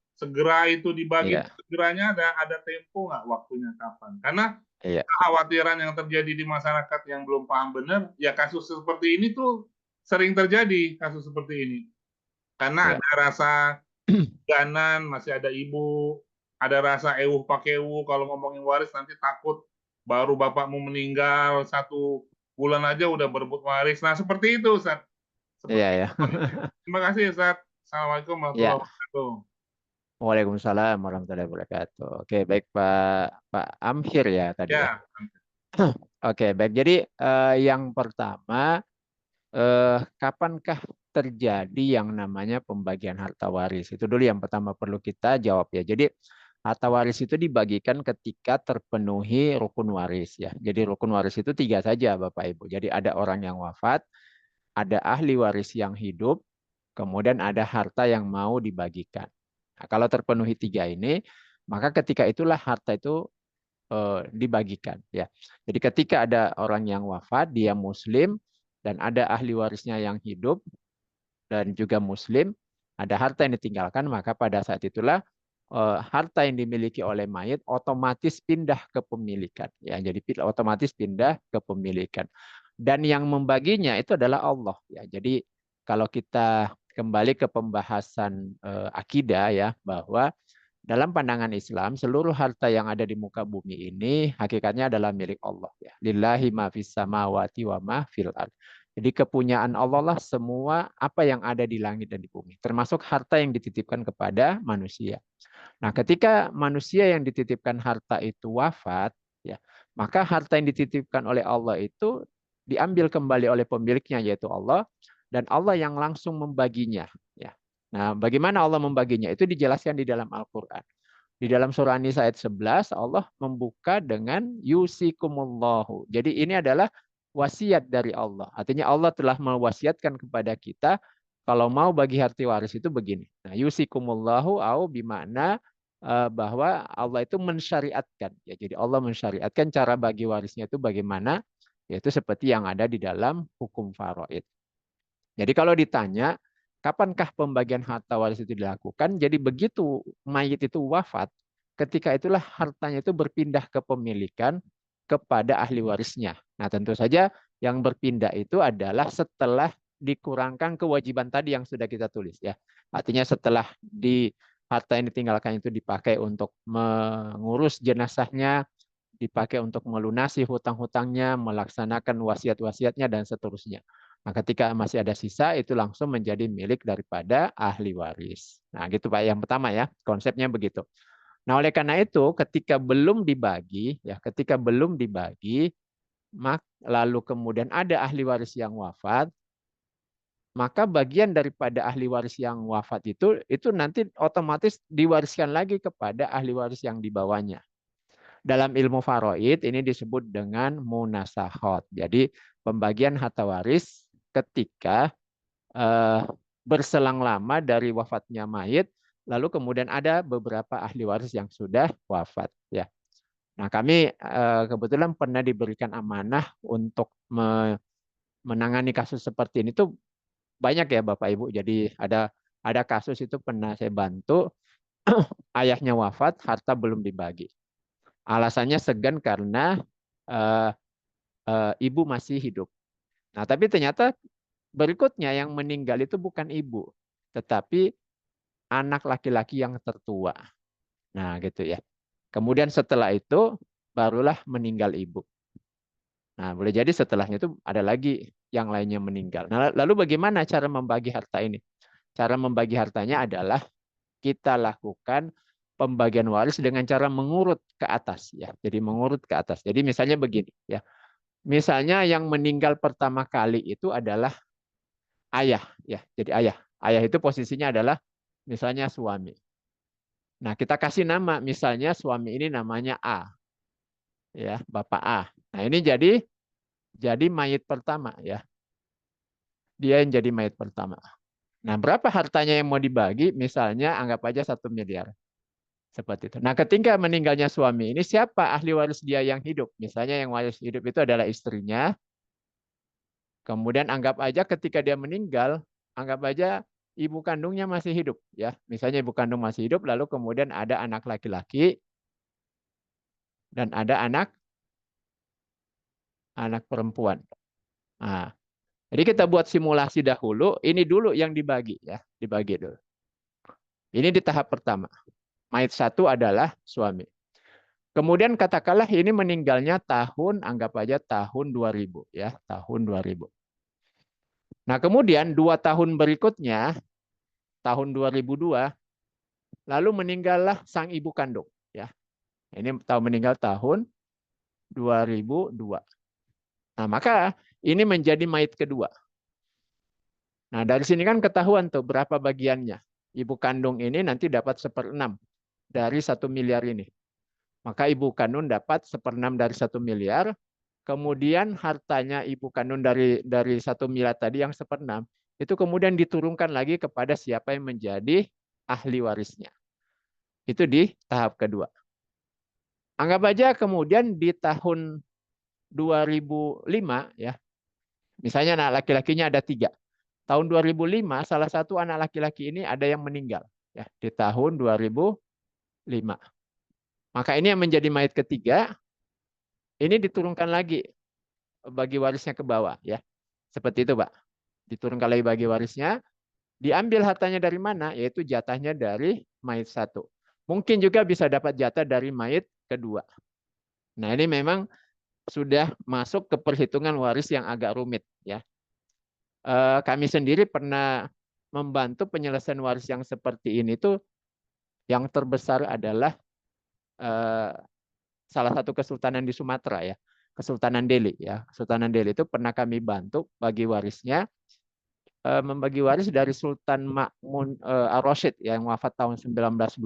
itu dibagi, Iya. segeranya ada tempo nggak waktunya kapan? Karena Iya. kekhawatiran yang terjadi di masyarakat yang belum paham benar, ya kasus seperti ini tuh sering terjadi kasus seperti ini. Karena Iya. ada rasa ganan, masih ada ibu, ada rasa ewuh pakewu kalau ngomongin waris nanti takut baru bapakmu meninggal 1 bulan aja udah berebut waris. Nah seperti itu Ustaz. Iya, ya. Terima kasih Ustaz. Assalamualaikum warahmatullahi Ya. wabarakatuh. Waalaikumsalam warahmatullahi wabarakatuh. Oke, baik Pak Amhir ya tadi ya. Ya, Oke, baik. Jadi yang pertama, kapankah terjadi yang namanya pembagian harta waris? Itu dulu yang pertama perlu kita jawab ya. Jadi harta waris itu dibagikan ketika terpenuhi rukun waris ya. Jadi rukun waris itu 3 saja Bapak Ibu. Jadi ada orang yang wafat, ada ahli waris yang hidup, kemudian ada harta yang mau dibagikan. Nah, kalau terpenuhi 3 ini, maka ketika itulah harta itu dibagikan ya. Jadi ketika ada orang yang wafat, dia muslim dan ada ahli warisnya yang hidup dan juga muslim, ada harta yang ditinggalkan, maka pada saat itulah harta yang dimiliki oleh mayit otomatis pindah ke pemilikan ya. Jadi otomatis pindah ke pemilikan. Dan yang membaginya itu adalah Allah ya. Jadi kalau kita kembali ke pembahasan akidah ya, bahwa dalam pandangan Islam seluruh harta yang ada di muka bumi ini hakikatnya adalah milik Allah ya. Lillahi ma fis samawati wa ma fil ard. Jadi kepunyaan Allah lah semua apa yang ada di langit dan di bumi, termasuk harta yang dititipkan kepada manusia. Nah, ketika manusia yang dititipkan harta itu wafat, ya, maka harta yang dititipkan oleh Allah itu diambil kembali oleh pemiliknya yaitu Allah, dan Allah yang langsung membaginya. Ya. Nah, bagaimana Allah membaginya? Itu dijelaskan di dalam Al-Quran. Di dalam surah An-Nisa ayat 11, Allah membuka dengan yusikumullahu. Jadi ini adalah wasiat dari Allah. Artinya Allah telah mewasiatkan kepada kita kalau mau bagi harta waris itu begini. Nah, yusikumullahu au bimana bahwa Allah itu mensyariatkan. Ya, jadi Allah mensyariatkan cara bagi warisnya itu bagaimana, yaitu seperti yang ada di dalam hukum faraid. Jadi kalau ditanya, kapankah pembagian harta waris itu dilakukan? Jadi begitu mayit itu wafat, ketika itulah hartanya itu berpindah kepemilikan kepada ahli warisnya. Nah, tentu saja yang berpindah itu adalah setelah dikurangkan kewajiban tadi yang sudah kita tulis ya. Artinya setelah harta yang ditinggalkan itu dipakai untuk mengurus jenazahnya, dipakai untuk melunasi hutang-hutangnya, melaksanakan wasiat-wasiatnya dan seterusnya. Nah, ketika masih ada sisa itu langsung menjadi milik daripada ahli waris. Nah, gitu Pak. Yang pertama ya, konsepnya begitu. Nah, oleh karena itu ketika belum dibagi, lalu kemudian ada ahli waris yang wafat, maka bagian daripada ahli waris yang wafat itu nanti otomatis diwariskan lagi kepada ahli waris yang di bawahnya. Dalam ilmu faraid ini disebut dengan munasahot. Jadi pembagian harta waris ketika berselang lama dari wafatnya mayit, lalu kemudian ada beberapa ahli waris yang sudah wafat. Ya. Nah, kami kebetulan pernah diberikan amanah untuk menangani kasus seperti ini tuh banyak ya Bapak Ibu. Jadi ada kasus itu pernah saya bantu, ayahnya wafat, harta belum dibagi. Alasannya segan karena ibu masih hidup. Nah, tapi ternyata berikutnya yang meninggal itu bukan ibu, tetapi anak laki-laki yang tertua. Nah, gitu ya. Kemudian setelah itu barulah meninggal ibu. Nah, boleh jadi setelahnya itu ada lagi yang lainnya meninggal. Nah, lalu bagaimana cara membagi harta ini? Cara membagi hartanya adalah kita lakukan pembagian waris dengan cara mengurut ke atas ya. Jadi mengurut ke atas. Jadi misalnya begini ya. Misalnya yang meninggal pertama kali itu adalah ayah ya. Jadi ayah. Ayah itu posisinya adalah misalnya suami. Nah, kita kasih nama, misalnya suami ini namanya A. Ya, Bapak A. Nah, ini jadi mayit pertama ya. Dia yang jadi mayit pertama. Nah, berapa hartanya yang mau dibagi? Misalnya anggap aja 1 miliar. Seperti itu. Nah, ketika meninggalnya suami ini, siapa ahli waris dia yang hidup? Misalnya yang waris hidup itu adalah istrinya. Kemudian anggap aja ketika dia meninggal, anggap aja ibu kandungnya masih hidup. Ya, misalnya ibu kandung masih hidup, lalu kemudian ada anak laki-laki dan ada anak perempuan. Nah, jadi kita buat simulasi dahulu. Ini dulu yang dibagi ya, dibagi dulu. Ini di tahap pertama. Mayit satu adalah suami. Kemudian katakanlah ini meninggalnya anggap aja tahun 2000 ya, tahun 2000. Nah, kemudian 2 tahun berikutnya, tahun 2002, lalu meninggallah sang ibu kandung ya. Ini meninggal tahun 2002. Nah, maka ini menjadi mayit kedua. Nah, dari sini kan ketahuan tuh berapa bagiannya. Ibu kandung ini nanti dapat 1/6 dari 1 miliar ini. Maka ibu kandung dapat 1/6 dari 1 miliar. Kemudian hartanya ibu kandung dari 1 miliar tadi yang 1/6 itu kemudian diturunkan lagi kepada siapa yang menjadi ahli warisnya. Itu di tahap kedua. Anggap aja kemudian di tahun 2005 ya. Misalnya anak laki-lakinya ada 3. Tahun 2005 salah satu anak laki-laki ini ada yang meninggal ya di tahun 2005. Maka ini yang menjadi mayit ketiga, ini diturunkan lagi bagi warisnya ke bawah ya. Seperti itu, Pak. Diturunkan lagi bagi warisnya, diambil hartanya dari mana? Yaitu jatahnya dari mayit satu. Mungkin juga bisa dapat jatah dari mayit kedua. Nah, ini memang sudah masuk ke perhitungan waris yang agak rumit ya. Kami sendiri pernah membantu penyelesaian waris yang seperti ini tuh yang terbesar adalah salah satu kesultanan di Sumatera ya, Kesultanan Deli ya. Kesultanan Deli itu pernah kami bantu bagi warisnya, membagi waris dari Sultan Ma'mun Ar-Rasyid yang wafat tahun 1924.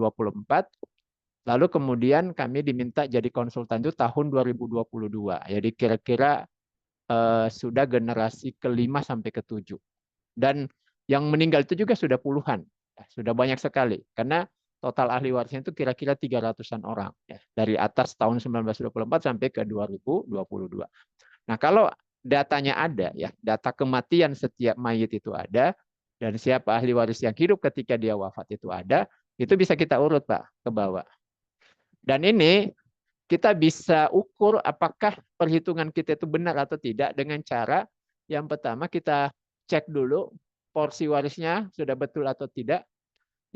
Lalu kemudian kami diminta jadi konsultan itu tahun 2022. Jadi kira-kira sudah generasi ke-5 sampai ke-7. Dan yang meninggal itu juga sudah puluhan. Sudah banyak sekali. Karena total ahli warisnya itu kira-kira 300-an orang. Ya, dari atas tahun 1924 sampai ke 2022. Nah, kalau datanya ada, ya, data kematian setiap mayit itu ada, dan siapa ahli waris yang hidup ketika dia wafat itu ada, itu bisa kita urut, Pak, ke bawah. Dan ini kita bisa ukur apakah perhitungan kita itu benar atau tidak dengan cara yang pertama kita cek dulu porsi warisnya sudah betul atau tidak.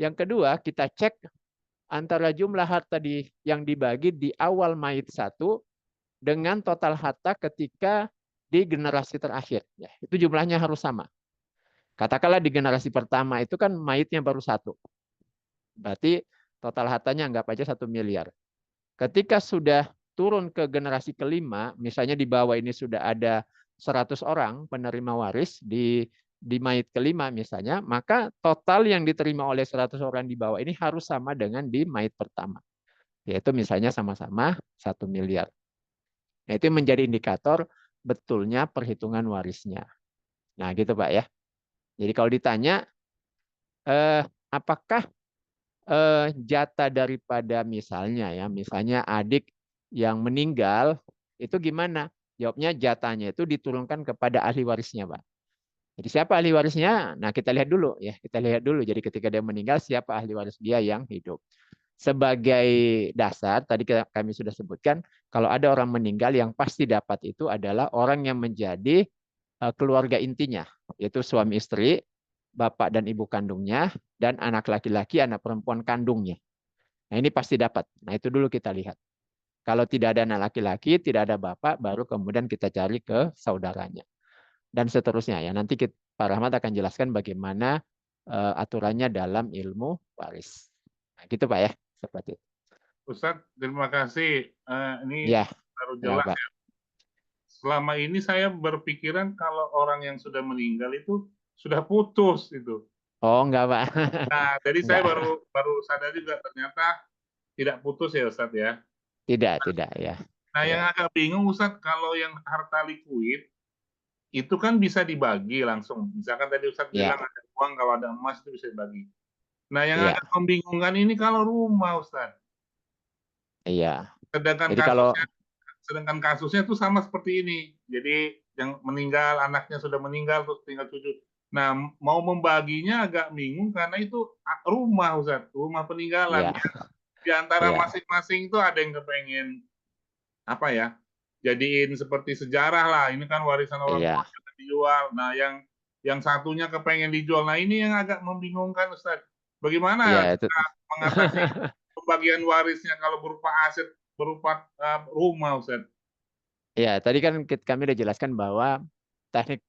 Yang kedua kita cek antara jumlah harta yang dibagi di awal mayit satu dengan total harta ketika di generasi terakhir. Ya, itu jumlahnya harus sama. Katakanlah di generasi pertama itu kan mayitnya baru satu. Berarti total hartanya anggap aja 1 miliar. Ketika sudah turun ke generasi kelima, misalnya di bawah ini sudah ada 100 orang penerima waris di mayit kelima misalnya, maka total yang diterima oleh 100 orang di bawah ini harus sama dengan di mayit pertama. Yaitu misalnya sama-sama 1 miliar. Nah, itu menjadi indikator betulnya perhitungan warisnya. Nah, gitu Pak ya. Jadi kalau ditanya, apakah jatah daripada misalnya adik yang meninggal itu gimana? Jawabnya jatahnya itu diturunkan kepada ahli warisnya, Pak. Jadi siapa ahli warisnya? Nah, kita lihat dulu ya. Kita lihat dulu. Jadi ketika dia meninggal siapa ahli waris dia yang hidup. Sebagai dasar tadi kami sudah sebutkan kalau ada orang meninggal yang pasti dapat itu adalah orang yang menjadi keluarga intinya, yaitu suami istri, bapak dan ibu kandungnya, dan anak laki-laki, anak perempuan kandungnya. Nah, ini pasti dapat. Nah, itu dulu kita lihat. Kalau tidak ada anak laki-laki, tidak ada bapak, baru kemudian kita cari ke saudaranya. Dan seterusnya. Ya, nanti Pak Rahmat akan jelaskan bagaimana aturannya dalam ilmu waris. Nah, gitu Pak ya. Seperti itu. Ustadz, terima kasih. Ini Ya, baru ya jelas Pak. ya. Selama ini saya berpikiran kalau orang yang sudah meninggal itu sudah putus itu. Oh, enggak Pak. Nah, jadi saya Enggak. baru sadar juga ternyata tidak putus ya Ustadz ya. Tidak ya. Nah, yang Ya, agak bingung Ustadz, kalau yang harta likuid itu kan bisa dibagi langsung. Misalkan tadi Ustadz ya, bilang ada uang, kalau ada emas itu bisa dibagi. Nah, yang ya, agak membingungkan ini kalau rumah Ustadz. iya. Sedangkan Jadi kalau kasusnya itu sama seperti ini. Jadi yang meninggal, anaknya sudah meninggal, terus tinggal cucu. Nah, mau membaginya agak bingung karena itu rumah, Ustaz, rumah peninggalan. ya, Di antara ya, masing-masing itu ada yang kepengen apa ya? Jadiin seperti sejarah lah. Ini kan warisan orang tua iya, yang dijual. Nah, yang satunya kepengen dijual. Nah, ini yang agak membingungkan, Ustaz. iya Bagaimana itu. kita mengatasi pembagian warisnya kalau berupa aset, berupa rumah, Ustaz? Ya, tadi kan kami sudah jelaskan bahwa teknik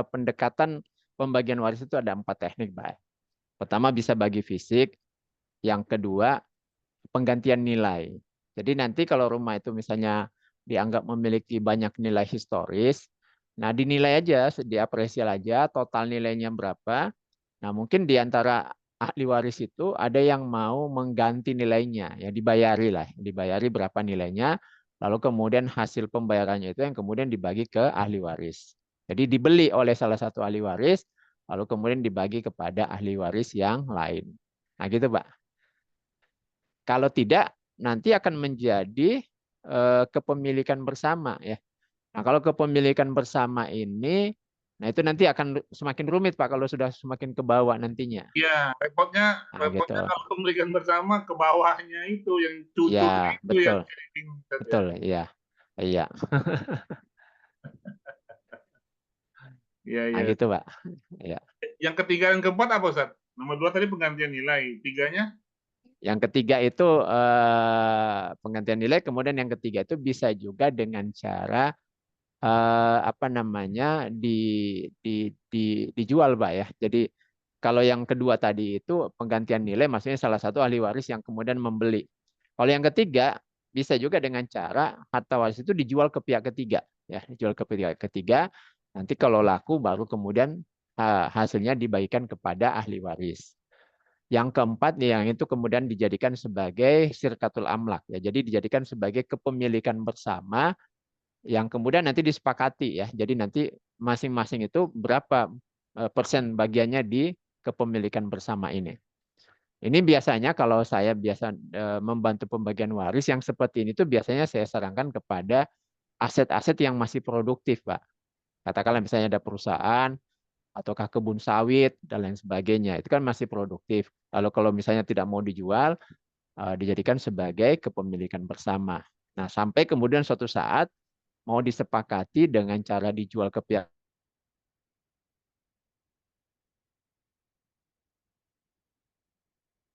pendekatan pembagian waris itu ada 4 teknik, Pak. Pertama bisa bagi fisik, yang kedua penggantian nilai. Jadi nanti kalau rumah itu misalnya dianggap memiliki banyak nilai historis, nah dinilai aja, diapresial aja total nilainya berapa. Nah mungkin di antara ahli waris itu ada yang mau mengganti nilainya, ya dibayari lah, dibayari berapa nilainya, lalu kemudian hasil pembayarannya itu yang kemudian dibagi ke ahli waris. Jadi dibeli oleh salah satu ahli waris, lalu kemudian dibagi kepada ahli waris yang lain. Nah gitu Pak. Kalau tidak, nanti akan menjadi kepemilikan bersama ya. Nah, kalau kepemilikan bersama ini, nah itu nanti akan semakin rumit Pak kalau sudah semakin ke bawah nantinya. Ya, repotnya Nah, gitu. kalau pemilikan bersama ke bawahnya itu yang cucunya Ya, itu yang betul. jadi bingung, Ustaz, ya. Betul, iya. Iya. Iya, Nah, iya. gitu, Pak. Ya. Yang ketiga dan keempat apa, Ustaz? Nomor 2 tadi penggantian nilai. Tiganya? Yang ketiga itu penggantian nilai, kemudian yang ketiga itu bisa juga dengan cara apa namanya dijual Pak ya. Jadi kalau yang kedua tadi itu penggantian nilai maksudnya salah satu ahli waris yang kemudian membeli. Kalau yang ketiga bisa juga dengan cara harta waris itu dijual ke pihak ketiga ya, dijual ke pihak ketiga. Nanti kalau laku baru kemudian hasilnya dibagikan kepada ahli waris. Yang keempat yang itu kemudian dijadikan sebagai sirkatul amlak ya. Jadi dijadikan sebagai kepemilikan bersama yang kemudian nanti disepakati ya. Jadi nanti masing-masing itu berapa persen bagiannya di kepemilikan bersama ini. Ini biasanya kalau saya biasa membantu pembagian waris yang seperti ini tuh biasanya saya sarankan kepada aset-aset yang masih produktif, Pak. Katakanlah misalnya ada perusahaan ataukah kebun sawit dan lain sebagainya. Itu kan masih produktif. Lalu kalau misalnya tidak mau dijual, dijadikan sebagai kepemilikan bersama. Nah, sampai kemudian suatu saat mau disepakati dengan cara dijual ke pihak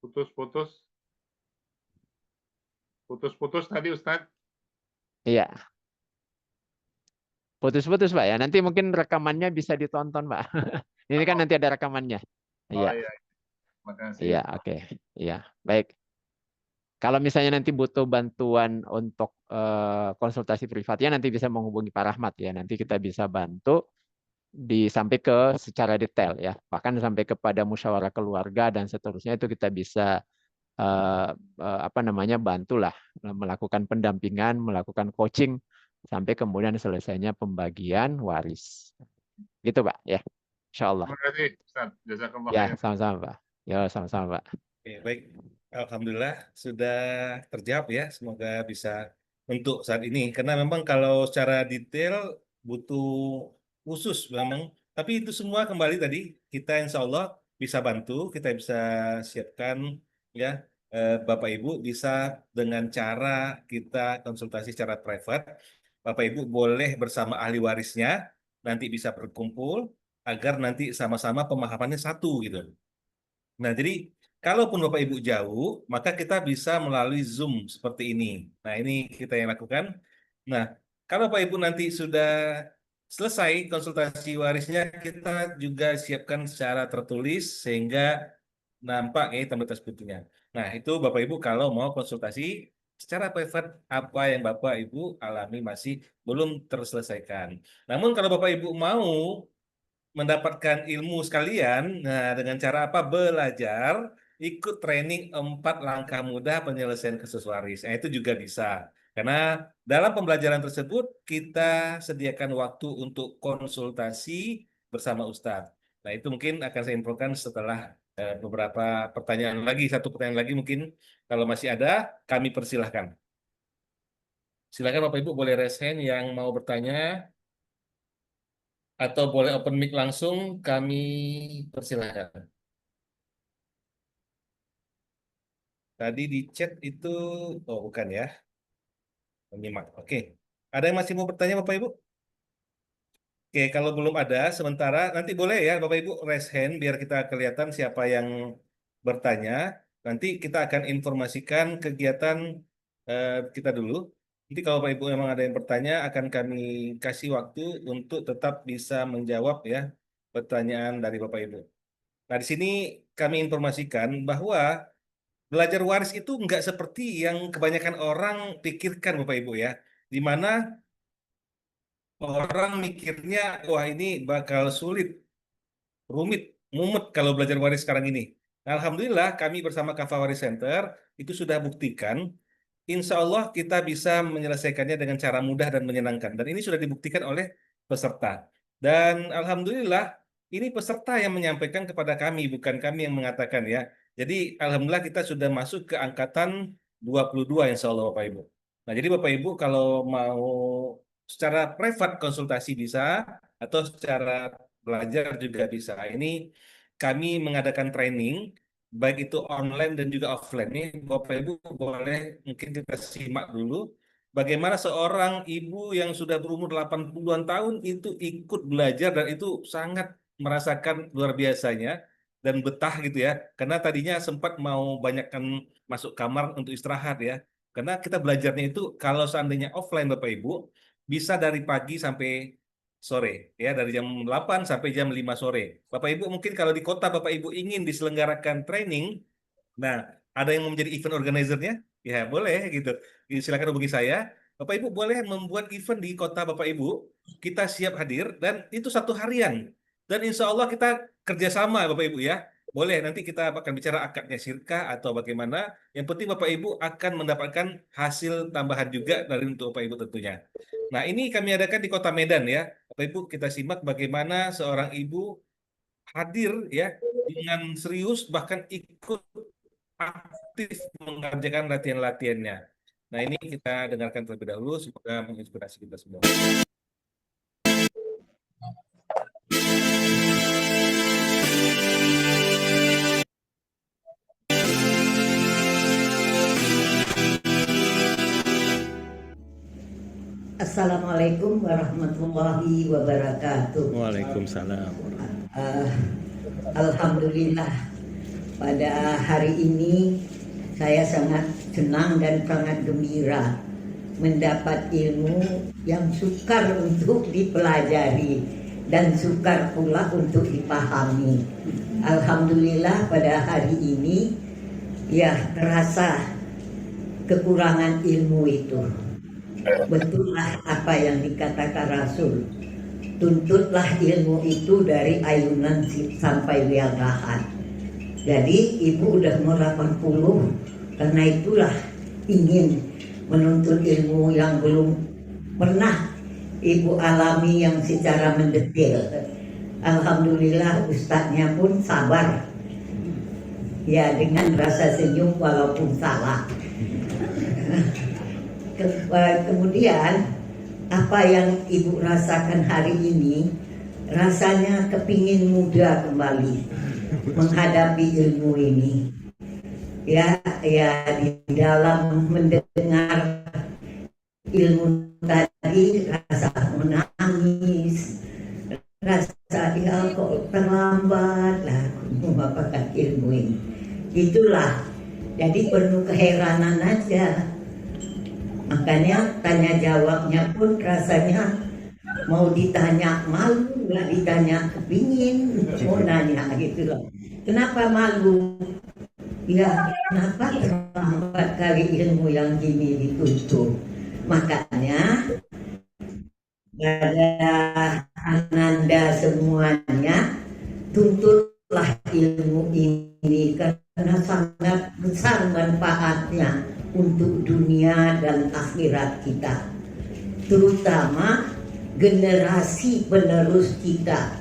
Putus-putus. Putus-putus tadi Ustadz. iya, putus-putus Pak ya. Nanti mungkin rekamannya bisa ditonton Pak. Ini kan nanti ada rekamannya. Oh Iya, iya, makasih. iya, oke. Iya, baik. Kalau misalnya nanti butuh bantuan untuk konsultasi privatnya, nanti bisa menghubungi Pak Rahmat ya. Nanti kita bisa bantu sampai ke secara detail ya. Bahkan sampai kepada musyawarah keluarga dan seterusnya itu kita bisa apa namanya bantulah melakukan pendampingan, melakukan coaching sampai kemudian selesainya pembagian waris. Gitu Pak ya. Insya Allah. Terima kasih Ustadz. Jazakallah Ya, khair. sama-sama Pak. Ya, sama-sama Pak. Oke, baik. Alhamdulillah sudah terjawab ya. Semoga bisa untuk saat ini. Karena memang kalau secara detail butuh khusus memang. Tapi itu semua kembali tadi kita insya Allah bisa bantu, kita bisa siapkan ya. Bapak Ibu bisa dengan cara kita konsultasi secara private. Bapak Ibu boleh bersama ahli warisnya nanti bisa berkumpul agar nanti sama-sama pemahamannya satu gitu. Nah, jadi kalaupun Bapak Ibu jauh, maka kita bisa melalui Zoom seperti ini. Nah, ini kita yang lakukan. Nah, kalau Bapak Ibu nanti sudah selesai konsultasi warisnya, kita juga siapkan secara tertulis sehingga nampak ya tabel butuhnya. Nah, itu Bapak Ibu kalau mau konsultasi secara private apa yang Bapak Ibu alami masih belum terselesaikan. Namun kalau Bapak Ibu mau mendapatkan ilmu sekalian. Nah, dengan cara apa? Belajar, ikut training 4 langkah mudah penyelesaian kasus waris. Nah, itu juga bisa. Karena dalam pembelajaran tersebut kita sediakan waktu untuk konsultasi bersama Ustadz. Nah, itu mungkin akan saya infokan setelah beberapa pertanyaan lagi. Satu pertanyaan lagi mungkin kalau masih ada, kami persilahkan. Silakan Bapak Ibu boleh raise hand yang mau bertanya. Atau boleh open mic langsung, kami persilahkan. Tadi di chat itu, oh bukan ya, menyimak. Oke, ada yang masih mau bertanya Bapak Ibu? Oke, kalau belum ada, sementara nanti boleh ya Bapak Ibu raise hand biar kita kelihatan siapa yang bertanya. Nanti kita akan informasikan kegiatan kita dulu. Nanti kalau Bapak Ibu memang ada yang bertanya, akan kami kasih waktu untuk tetap bisa menjawab ya pertanyaan dari Bapak Ibu. Nah, di sini kami informasikan bahwa belajar waris itu nggak seperti yang kebanyakan orang pikirkan, Bapak Ibu ya. Di mana orang mikirnya, wah ini bakal sulit, rumit, mumet kalau belajar waris sekarang ini. Nah, Alhamdulillah kami bersama Kafa Waris Center itu sudah buktikan, insya Allah kita bisa menyelesaikannya dengan cara mudah dan menyenangkan. Dan ini sudah dibuktikan oleh peserta. Dan Alhamdulillah ini peserta yang menyampaikan kepada kami, bukan kami yang mengatakan ya. Jadi Alhamdulillah kita sudah masuk ke angkatan 22 insya Allah Bapak Ibu. Nah jadi Bapak Ibu kalau mau secara privat konsultasi bisa, atau secara belajar juga bisa. Ini kami mengadakan training, baik itu online dan juga offline. Ini Bapak Ibu boleh mungkin kita simak dulu bagaimana seorang ibu yang sudah berumur 80-an tahun itu ikut belajar dan itu sangat merasakan luar biasanya dan betah gitu ya. Karena tadinya sempat mau banyakkan masuk kamar untuk istirahat ya. Karena kita belajarnya itu kalau seandainya offline Bapak Ibu bisa dari pagi sampai sore ya, dari jam 8 sampai jam 5 sore. Bapak Ibu mungkin kalau di kota Bapak Ibu ingin diselenggarakan training, nah ada yang mau menjadi event organizer-nya, ya boleh gitu. Silakan hubungi saya. Bapak Ibu boleh membuat event di kota Bapak Ibu, kita siap hadir dan itu 1 harian. Dan insya Allah kita kerjasama Bapak Ibu ya. Boleh nanti kita akan bicara akadnya syirkah atau bagaimana. Yang penting Bapak Ibu akan mendapatkan hasil tambahan juga dari untuk Bapak Ibu tentunya. Nah, ini kami adakan di Kota Medan ya. Bapak Ibu, kita simak bagaimana seorang ibu hadir ya dengan serius bahkan ikut aktif mengerjakan latihan-latihannya. Nah, ini kita dengarkan terlebih dahulu, semoga menginspirasi kita semua. Assalamualaikum warahmatullahi wabarakatuh. Waalaikumsalam. Alhamdulillah, pada hari ini saya sangat senang dan sangat gembira mendapat ilmu yang sukar untuk dipelajari dan sukar pula untuk dipahami. Alhamdulillah, pada hari ini ya terasa kekurangan ilmu itu. Betullah apa yang dikatakan Rasul, tuntutlah ilmu itu dari ayunan sampai liang lahat. Jadi ibu udah mau 80, karena itulah ingin menuntut ilmu yang belum pernah ibu alami yang secara mendetil. Alhamdulillah ustadznya pun sabar, ya dengan rasa senyum walaupun salah. Kemudian apa yang ibu rasakan hari ini, rasanya kepingin muda kembali menghadapi ilmu ini. Ya di dalam mendengar ilmu tadi rasa menangis, rasa ya kok terlambat lah mendapatkan ilmu ini. Itulah, jadi penuh keheranan aja. Makanya tanya jawabnya pun rasanya mau ditanya malu, nggak ditanya kepingin, mau nanya gitu loh. Kenapa malu? Ya kenapa terlambat kali ilmu yang gini dituntut? Makanya pada ananda semuanya, tuntutlah ilmu ini karena sangat besar manfaatnya untuk dunia dan akhirat kita, terutama generasi penerus kita.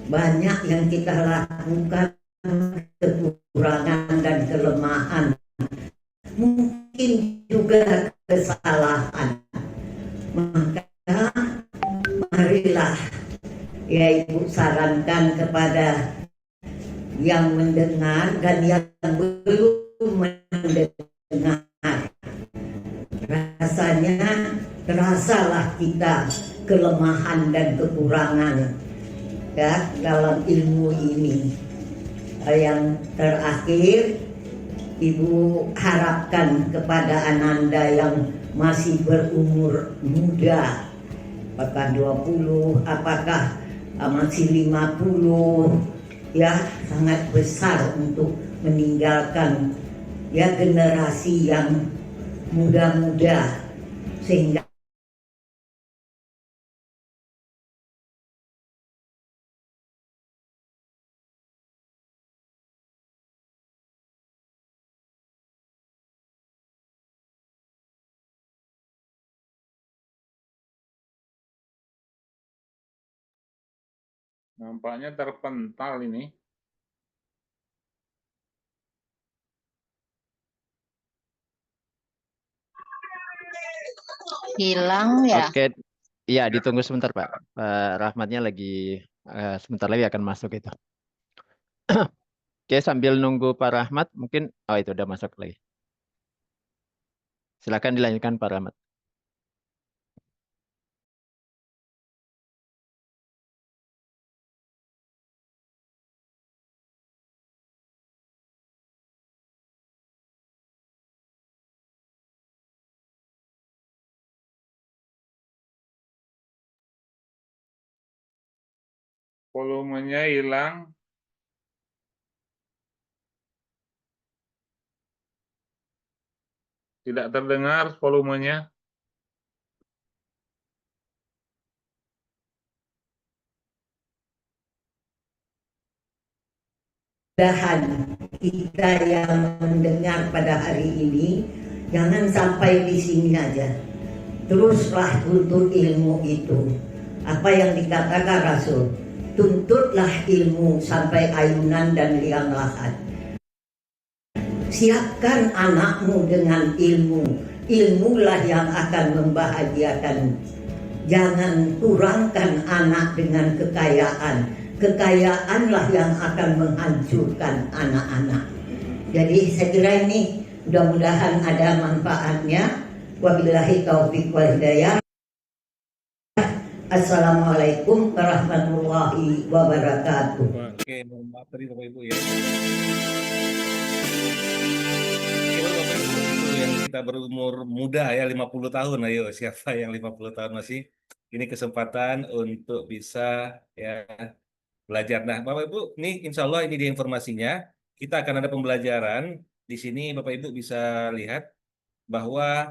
Banyak yang kita lakukan kekurangan dan kelemahan, mungkin juga kesalahan. Maka marilah ya ibu sarankan kepada yang mendengar dan yang belum mendengar, rasanya terasalah kita kelemahan dan kekurangan ya dalam ilmu ini. Yang terakhir, ibu harapkan kepada ananda yang masih berumur muda, apakah 20, apakah masih 50, ya sangat besar untuk meninggalkan ya generasi yang muda-muda, sehingga Nampaknya terpental ini. Hilang ya. Oke, ya ditunggu sebentar Pak. Pak Rahmatnya lagi sebentar lagi akan masuk itu. Oke, sambil nunggu Pak Rahmat, mungkin itu udah masuk lagi. Silakan dilanjutkan Pak Rahmat. Volumenya hilang. Tidak terdengar volumenya. mudahan kita yang mendengar pada hari ini jangan sampai di sini aja. Teruslah tuntut ilmu itu. Apa yang dikatakan Rasul, tuntutlah ilmu sampai ayunan dan liang lahat. Siapkan anakmu dengan ilmu. Ilmulah yang akan membahagiakan. Jangan kurangkan anak dengan kekayaan. Kekayaanlah yang akan menghancurkan anak-anak. Jadi saya kira ini mudah-mudahan ada manfaatnya. Wabillahi taufiq wal hidayah. Assalamualaikum warahmatullahi wabarakatuh. Oke, mohon maaf tadi Bapak Ibu ya. Oke, Bapak Ibu, itu yang kita berumur muda ya, 50 tahun. Ayo, siapa yang 50 tahun masih? Ini kesempatan untuk bisa ya belajar. Nah, Bapak Ibu, ini insya Allah ini dia informasinya. Kita akan ada pembelajaran. Di sini Bapak Ibu bisa lihat bahwa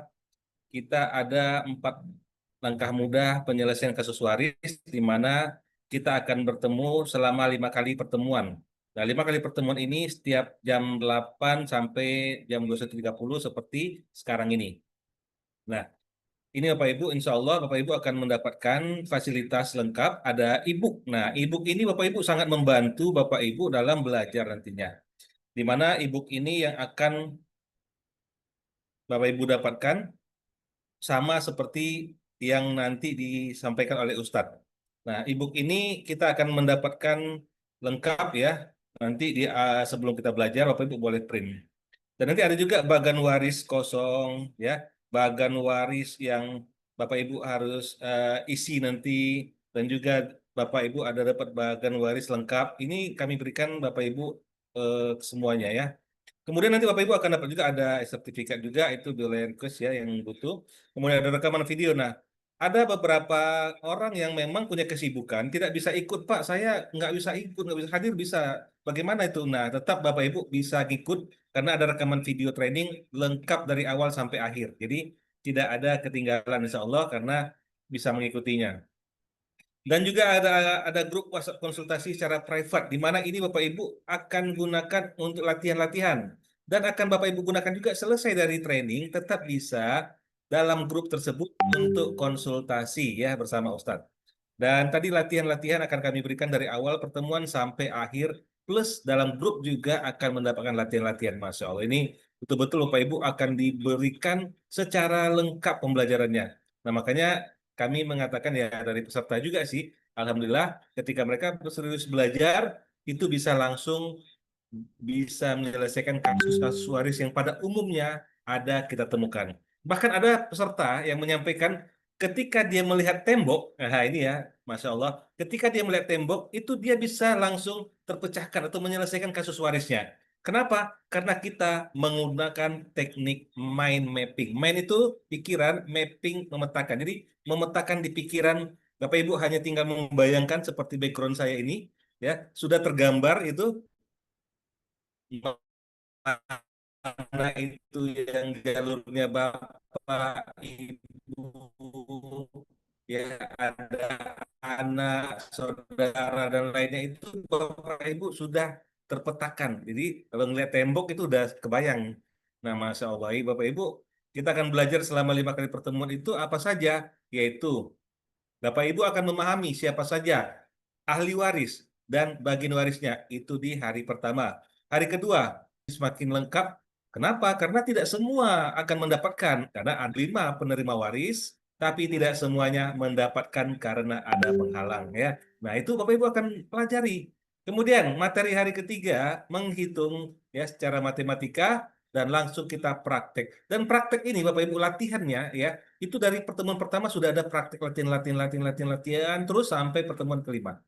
kita ada 4 langkah mudah penyelesaian kasus waris, di mana kita akan bertemu selama 5 kali pertemuan. Nah, 5 kali pertemuan ini setiap jam 8 sampai jam 21.30 seperti sekarang ini. Nah, ini Bapak Ibu, insya Allah Bapak Ibu akan mendapatkan fasilitas lengkap, ada e-book. Nah, e-book ini Bapak Ibu sangat membantu Bapak Ibu dalam belajar nantinya. Di mana e-book ini yang akan Bapak Ibu dapatkan sama seperti yang nanti disampaikan oleh Ustadz. Nah, e-book ini kita akan mendapatkan lengkap ya. Nanti sebelum kita belajar, Bapak Ibu boleh print. Dan nanti ada juga bagan waris kosong ya, bagan waris yang Bapak Ibu harus isi nanti, dan juga Bapak Ibu ada dapat bagan waris lengkap. Ini kami berikan Bapak Ibu semuanya ya. Kemudian nanti Bapak Ibu akan dapat juga ada sertifikat juga, itu boleh request ya yang butuh. Kemudian ada rekaman video. Nah, ada beberapa orang yang memang punya kesibukan, tidak bisa ikut, Pak, saya nggak bisa ikut, nggak bisa hadir, bisa. Bagaimana itu? Nah, tetap Bapak Ibu bisa ikut karena ada rekaman video training lengkap dari awal sampai akhir. Jadi tidak ada ketinggalan insya Allah karena bisa mengikutinya. Dan juga ada grup WhatsApp konsultasi secara private, di mana ini Bapak Ibu akan gunakan untuk latihan-latihan. Dan akan Bapak Ibu gunakan juga selesai dari training, tetap bisa dalam grup tersebut untuk konsultasi ya bersama Ustadz. Dan tadi latihan-latihan akan kami berikan dari awal pertemuan sampai akhir, plus dalam grup juga akan mendapatkan latihan-latihan. Masya Allah, ini betul-betul Bapak Ibu akan diberikan secara lengkap pembelajarannya. Nah, makanya kami mengatakan ya dari peserta juga sih, alhamdulillah ketika mereka serius belajar, itu bisa langsung bisa menyelesaikan kasus-kasus waris yang pada umumnya ada kita temukan. Bahkan ada peserta yang menyampaikan ketika dia melihat tembok, nah ini ya, Masya Allah, ketika dia melihat tembok, itu dia bisa langsung terpecahkan atau menyelesaikan kasus warisnya. Kenapa? Karena kita menggunakan teknik mind mapping. Mind itu pikiran, mapping memetakan. Jadi memetakan di pikiran, Bapak Ibu hanya tinggal membayangkan seperti background saya ini, ya sudah tergambar itu mana itu yang jalurnya Bapak, Ibu, ya ada anak, saudara, dan lainnya, itu Bapak Ibu sudah terpetakan. Jadi kalau ngeliat tembok itu udah kebayang. Nah, Masya Allah, Bapak Ibu, kita akan belajar selama 5 kali pertemuan itu apa saja, yaitu Bapak Ibu akan memahami siapa saja ahli waris dan bagian warisnya itu di hari pertama. Hari kedua semakin lengkap. Kenapa? Karena tidak semua akan mendapatkan, karena ada 5 penerima waris, tapi tidak semuanya mendapatkan karena ada penghalang ya. Nah, itu Bapak Ibu akan pelajari. Kemudian materi hari ketiga menghitung ya secara matematika, dan langsung kita praktek. Dan praktek ini Bapak Ibu latihannya ya, itu dari pertemuan pertama sudah ada praktek latihan terus sampai pertemuan kelima.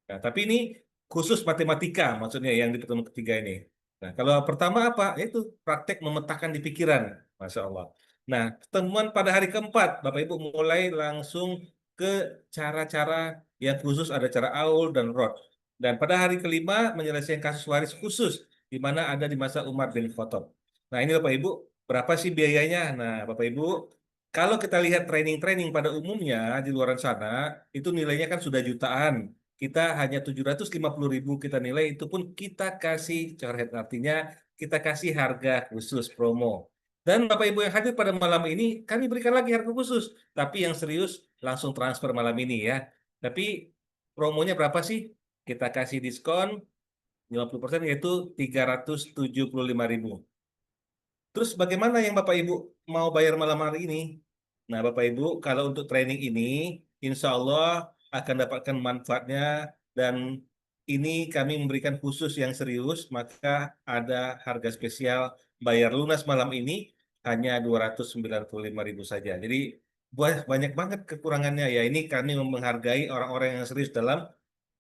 Nah, tapi ini khusus matematika maksudnya yang di pertemuan ketiga ini. Nah, kalau pertama apa? Itu praktek memetakan di pikiran, Masya Allah. Nah, pertemuan pada hari keempat, Bapak Ibu mulai langsung ke cara-cara yang khusus, ada cara aul dan rod. Dan pada hari kelima menyelesaikan kasus waris khusus, di mana ada di masa Umar bin Khattab. Nah, ini Bapak Ibu, berapa sih biayanya? Nah, Bapak Ibu, kalau kita lihat training-training pada umumnya di luar sana, itu nilainya kan sudah jutaan. Kita hanya 750.000 kita nilai, itu pun kita kasih coret, artinya kita kasih harga khusus promo. Dan Bapak Ibu yang hadir pada malam ini, kami berikan lagi harga khusus. Tapi yang serius langsung transfer malam ini ya. Tapi promonya berapa sih? Kita kasih diskon 50%, yaitu 375.000. Terus bagaimana yang Bapak Ibu mau bayar malam hari ini? Nah, Bapak Ibu, kalau untuk training ini, insya Allah akan dapatkan manfaatnya, dan ini kami memberikan khusus yang serius, maka ada harga spesial bayar lunas malam ini hanya 295.000 saja. Jadi banyak banget kekurangannya ya. Ini kami menghargai orang-orang yang serius dalam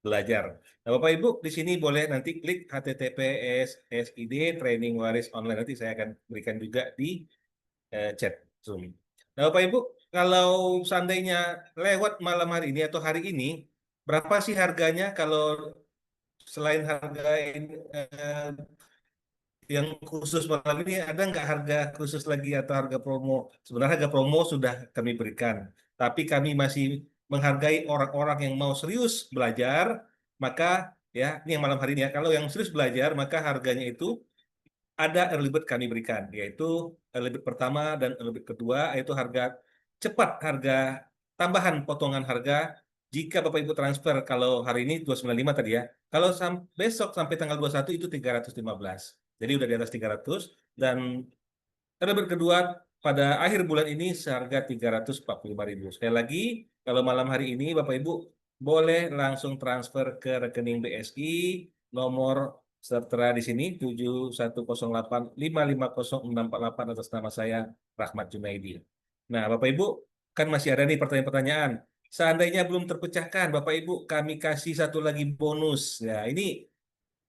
belajar. Nah, Bapak Ibu di sini boleh nanti klik https://sid training waris online, nanti saya akan berikan juga di chat Zoom. Nah, Bapak Ibu, kalau seandainya lewat malam hari ini atau hari ini, berapa sih harganya kalau selain harga yang khusus malam ini, ada nggak harga khusus lagi atau harga promo? Sebenarnya harga promo sudah kami berikan, tapi kami masih menghargai orang-orang yang mau serius belajar, maka ya ini yang malam hari ini ya. Kalau yang serius belajar, maka harganya itu ada early bird kami berikan, yaitu early bird pertama dan early bird kedua, yaitu harga cepat, harga tambahan potongan harga jika Bapak Ibu transfer. Kalau hari ini 295 tadi ya, kalau besok sampai tanggal 21 itu 315. Jadi udah di atas 300, dan early bird kedua pada akhir bulan ini seharga 345.000. Sekali lagi, kalau malam hari ini Bapak Ibu boleh langsung transfer ke rekening BSI nomor tertera di sini 7108550648 atas nama saya Rahmat Junaidi. Nah, Bapak Ibu kan masih ada nih pertanyaan-pertanyaan. Seandainya belum terpecahkan, Bapak Ibu kami kasih satu lagi bonus. Ya, ini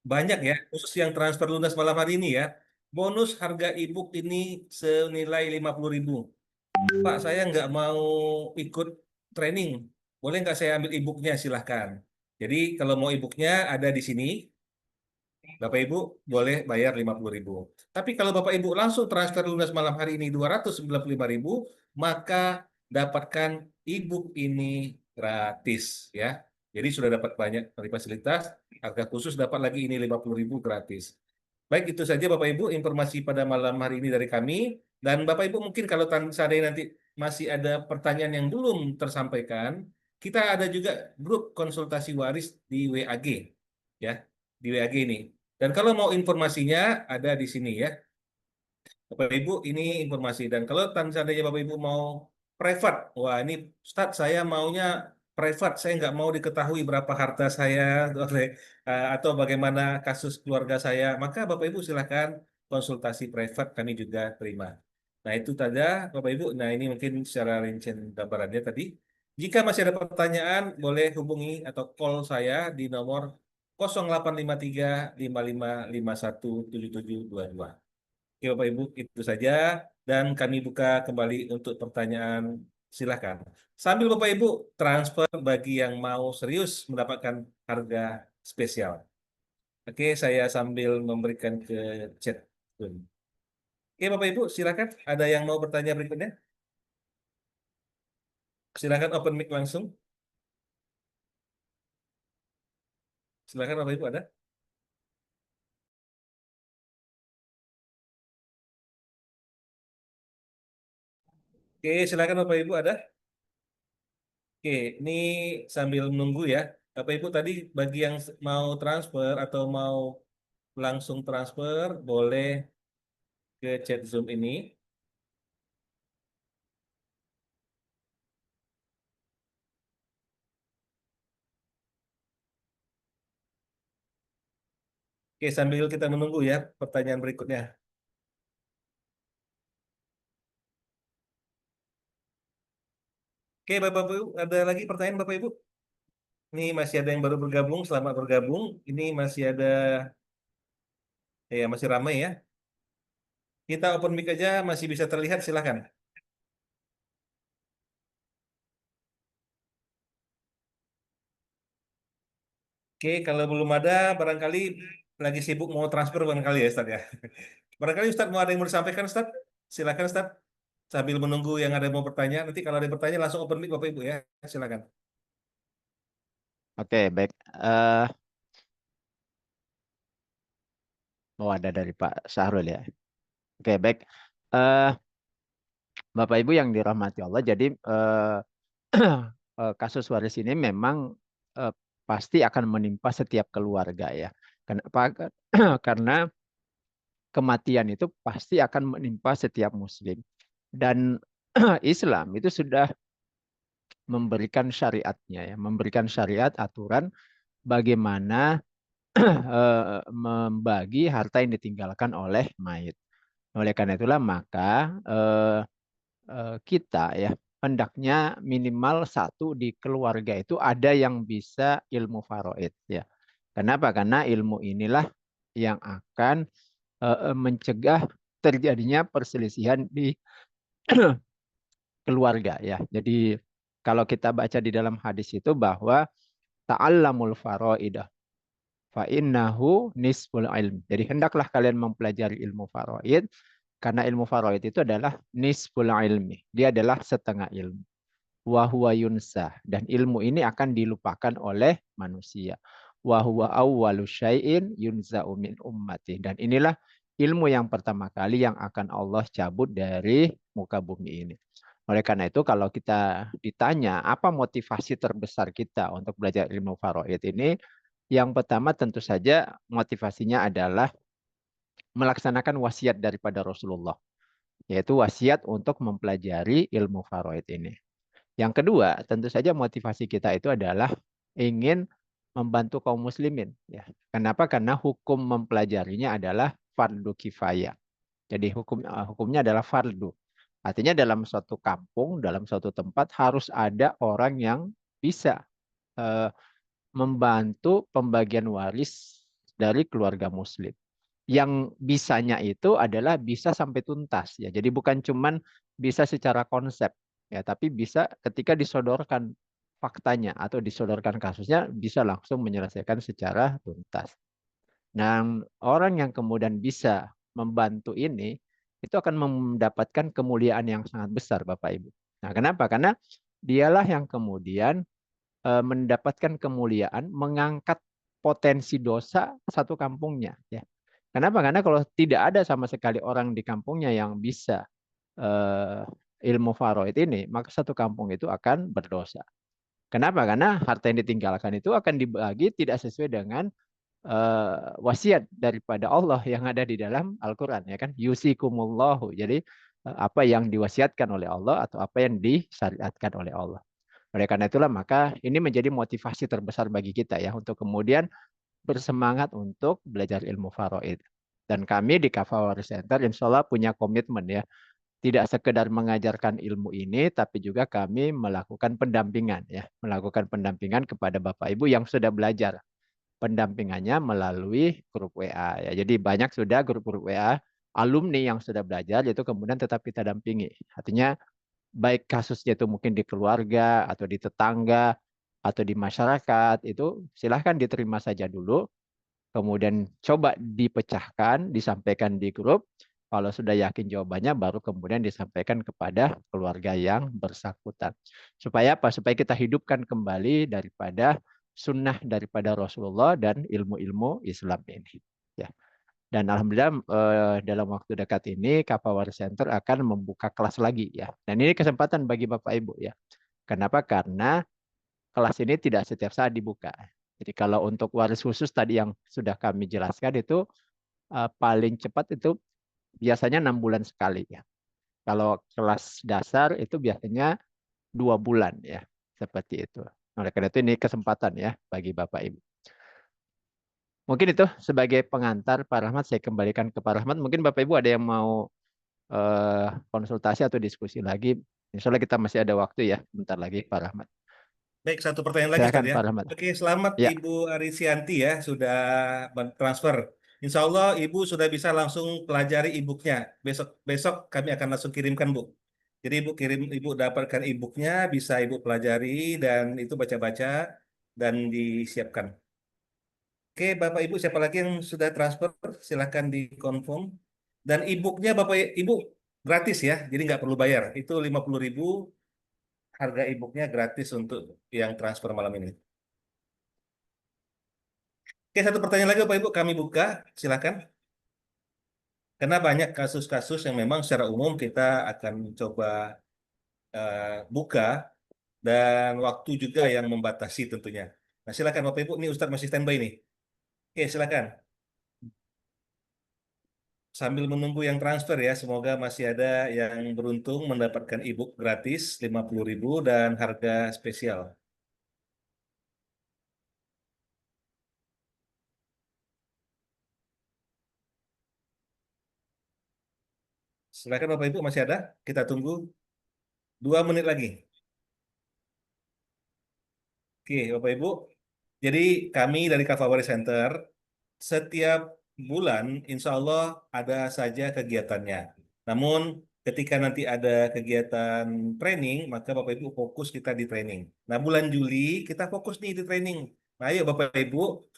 banyak ya, khusus yang transfer lunas malam hari ini ya. Bonus harga e-book ini senilai 50.000. Pak, saya nggak mau ikut training. Boleh nggak saya ambil e-booknya? Silahkan. Jadi kalau mau e-booknya ada di sini. Bapak Ibu boleh bayar 50.000. Tapi kalau Bapak Ibu langsung transfer lunas malam hari ini 295.000, maka dapatkan e-book ini gratis ya. Jadi sudah dapat banyak dari fasilitas, harga khusus dapat lagi ini 50.000 gratis. Baik, itu saja Bapak Ibu informasi pada malam hari ini dari kami. Dan Bapak Ibu mungkin kalau seandainya nanti masih ada pertanyaan yang belum tersampaikan, kita ada juga grup konsultasi waris di WAG ya, di WAG ini. Dan kalau mau informasinya ada di sini ya. Bapak Ibu ini informasi. Dan kalau seandainya Bapak Ibu mau privat, wah ini Ustadz saya maunya privat, saya nggak mau diketahui berapa harta saya atau bagaimana kasus keluarga saya, maka Bapak Ibu silahkan konsultasi privat, kami juga terima. Nah itu tadi Bapak Ibu. Nah ini mungkin secara rincian gambarannya tadi. Jika masih ada pertanyaan, boleh hubungi atau call saya di nomor 085355517722. Oke Bapak Ibu, itu saja. Dan kami buka kembali untuk pertanyaan, silakan. Sambil Bapak Ibu transfer bagi yang mau serius mendapatkan harga spesial. Oke, saya sambil memberikan ke chat. Oke Bapak Ibu, silakan. Ada yang mau bertanya berikutnya? Silakan open mic langsung. Silakan Bapak Ibu, ada? Oke, silakan Bapak Ibu, ada? Oke, ini sambil menunggu ya. Bapak Ibu tadi bagi yang mau transfer atau mau langsung transfer, boleh ke chat Zoom ini. Oke, sambil kita menunggu ya pertanyaan berikutnya. Oke, Bapak Ibu, ada lagi pertanyaan Bapak Ibu? Ini masih ada yang baru bergabung, selamat bergabung. Ini masih ada, ya masih ramai ya. Kita open mic aja, masih bisa terlihat, silahkan. Oke, kalau belum ada, barangkali lagi sibuk mau transfer barangkali ya Ustaz ya. Barangkali Ustaz mau ada yang mau disampaikan Ustaz? Silakan Ustaz. Sambil menunggu yang ada yang mau bertanya, nanti kalau ada yang bertanya langsung open mic Bapak Ibu ya. Silakan. Oke, baik. Oh, ada dari Pak Syahrul ya. Oke, baik. Eh, Bapak Ibu yang dirahmati Allah, jadi kasus waris ini memang pasti akan menimpa setiap keluarga ya. Kenapa? Karena kematian itu pasti akan menimpa setiap muslim. Dan Islam itu sudah memberikan syariatnya ya, memberikan syariat aturan bagaimana membagi harta yang ditinggalkan oleh mayit. Oleh karena itulah maka kita ya hendaknya minimal satu di keluarga itu ada yang bisa ilmu faraid ya. Kenapa? Karena ilmu inilah yang akan mencegah terjadinya perselisihan di keluarga ya. Jadi kalau kita baca di dalam hadis itu bahwa ta'allamul faraidah fa innahu nisful ilm. Jadi hendaklah kalian mempelajari ilmu faraid karena ilmu faraid itu adalah nisful ilmi. Dia adalah setengah ilmu. Wa huwa yunsa, dan ilmu ini akan dilupakan oleh manusia. Wa huwa awwalu syai'in yunza'u min ummati, dan inilah ilmu yang pertama kali yang akan Allah cabut dari muka bumi ini. Oleh karena itu kalau kita ditanya apa motivasi terbesar kita untuk belajar ilmu faraid ini, yang pertama tentu saja motivasinya adalah melaksanakan wasiat daripada Rasulullah, yaitu wasiat untuk mempelajari ilmu faraid ini. Yang kedua, tentu saja motivasi kita itu adalah ingin membantu kaum muslimin. Ya. Kenapa? Karena hukum mempelajarinya adalah fardu kifayah. Jadi hukumnya adalah fardu. Artinya dalam suatu kampung, dalam suatu tempat harus ada orang yang bisa eh, membantu pembagian waris dari keluarga muslim. Yang bisanya itu adalah bisa sampai tuntas. Ya. Jadi bukan cuman bisa secara konsep, ya, tapi bisa ketika disodorkan faktanya atau disodorkan kasusnya bisa langsung menyelesaikan secara tuntas. Nah, orang yang kemudian bisa membantu ini itu akan mendapatkan kemuliaan yang sangat besar, Bapak Ibu. Nah, kenapa? Karena dialah yang kemudian mendapatkan kemuliaan mengangkat potensi dosa satu kampungnya, ya. Kenapa? Karena kalau tidak ada sama sekali orang di kampungnya yang bisa eh, ilmu faraid ini, maka satu kampung itu akan berdosa. Kenapa? Karena harta yang ditinggalkan itu akan dibagi tidak sesuai dengan wasiat daripada Allah yang ada di dalam Al-Quran, ya kan? Yusikumullahu. Jadi apa yang diwasiatkan oleh Allah atau apa yang disyariatkan oleh Allah. Oleh karena itulah maka ini menjadi motivasi terbesar bagi kita ya untuk kemudian bersemangat untuk belajar ilmu faraid. Dan kami di Kafah Waris Center insya Allah punya komitmen ya. Tidak sekedar mengajarkan ilmu ini, tapi juga kami melakukan pendampingan ya. Melakukan pendampingan kepada Bapak Ibu yang sudah belajar. Pendampingannya melalui grup WA ya. Jadi banyak sudah grup-grup WA alumni yang sudah belajar itu kemudian tetap kita dampingi. Artinya baik kasusnya itu mungkin di keluarga atau di tetangga atau di masyarakat itu silahkan diterima saja dulu. Kemudian coba dipecahkan, disampaikan di grup. Kalau sudah yakin jawabannya, baru kemudian disampaikan kepada keluarga yang bersangkutan. Supaya apa? Supaya kita hidupkan kembali daripada sunnah daripada Rasulullah dan ilmu-ilmu Islam ini. Ya. Dan alhamdulillah dalam waktu dekat ini Kapawar Center akan membuka kelas lagi ya. Dan ini kesempatan bagi Bapak Ibu ya. Kenapa? Karena kelas ini tidak setiap saat dibuka. Jadi kalau untuk waris khusus tadi yang sudah kami jelaskan itu paling cepat itu biasanya 6 bulan sekali ya. Kalau kelas dasar itu biasanya 2 bulan ya, seperti itu. Oleh karena itu ini kesempatan ya bagi Bapak Ibu. Mungkin itu sebagai pengantar Pak Rahmat, saya kembalikan ke Pak Rahmat. Mungkin Bapak Ibu ada yang mau konsultasi atau diskusi lagi. Insya Allah kita masih ada waktu ya, bentar lagi Pak Rahmat. Baik, satu pertanyaan lagi Silakan Ustaz ya. Pak Rahmat. Oke, selamat Ya. Ibu Arisianti ya sudah transfer. Insya Allah Ibu sudah bisa langsung pelajari e-booknya. Besok kami akan langsung kirimkan Bu. Jadi Ibu dapatkan e-booknya, bisa Ibu pelajari dan itu baca-baca dan disiapkan. Oke, Bapak Ibu siapa lagi yang sudah transfer? Silahkan di-confirm. Dan e-booknya Bapak Ibu gratis ya, jadi nggak perlu bayar. Itu 50.000 harga e-booknya gratis untuk yang transfer malam ini. Oke, satu pertanyaan lagi Bapak Ibu kami buka, silakan. Karena banyak kasus-kasus yang memang secara umum kita akan coba buka dan waktu juga yang membatasi tentunya. Nah, silakan Bapak Ibu, ini Ustadz masih standby nih. Oke, silakan. Sambil menunggu yang transfer ya, semoga masih ada yang beruntung mendapatkan e-book gratis 50.000 dan harga spesial. Silakan Bapak Ibu, masih ada? Kita tunggu. 2 menit lagi. Oke, Bapak Ibu. Jadi kami dari Kavawari Center setiap bulan insya Allah ada saja kegiatannya. Namun ketika nanti ada kegiatan training, maka Bapak Ibu fokus kita di training. Nah, bulan Juli kita fokus nih di training. Nah, ayo Bapak Ibu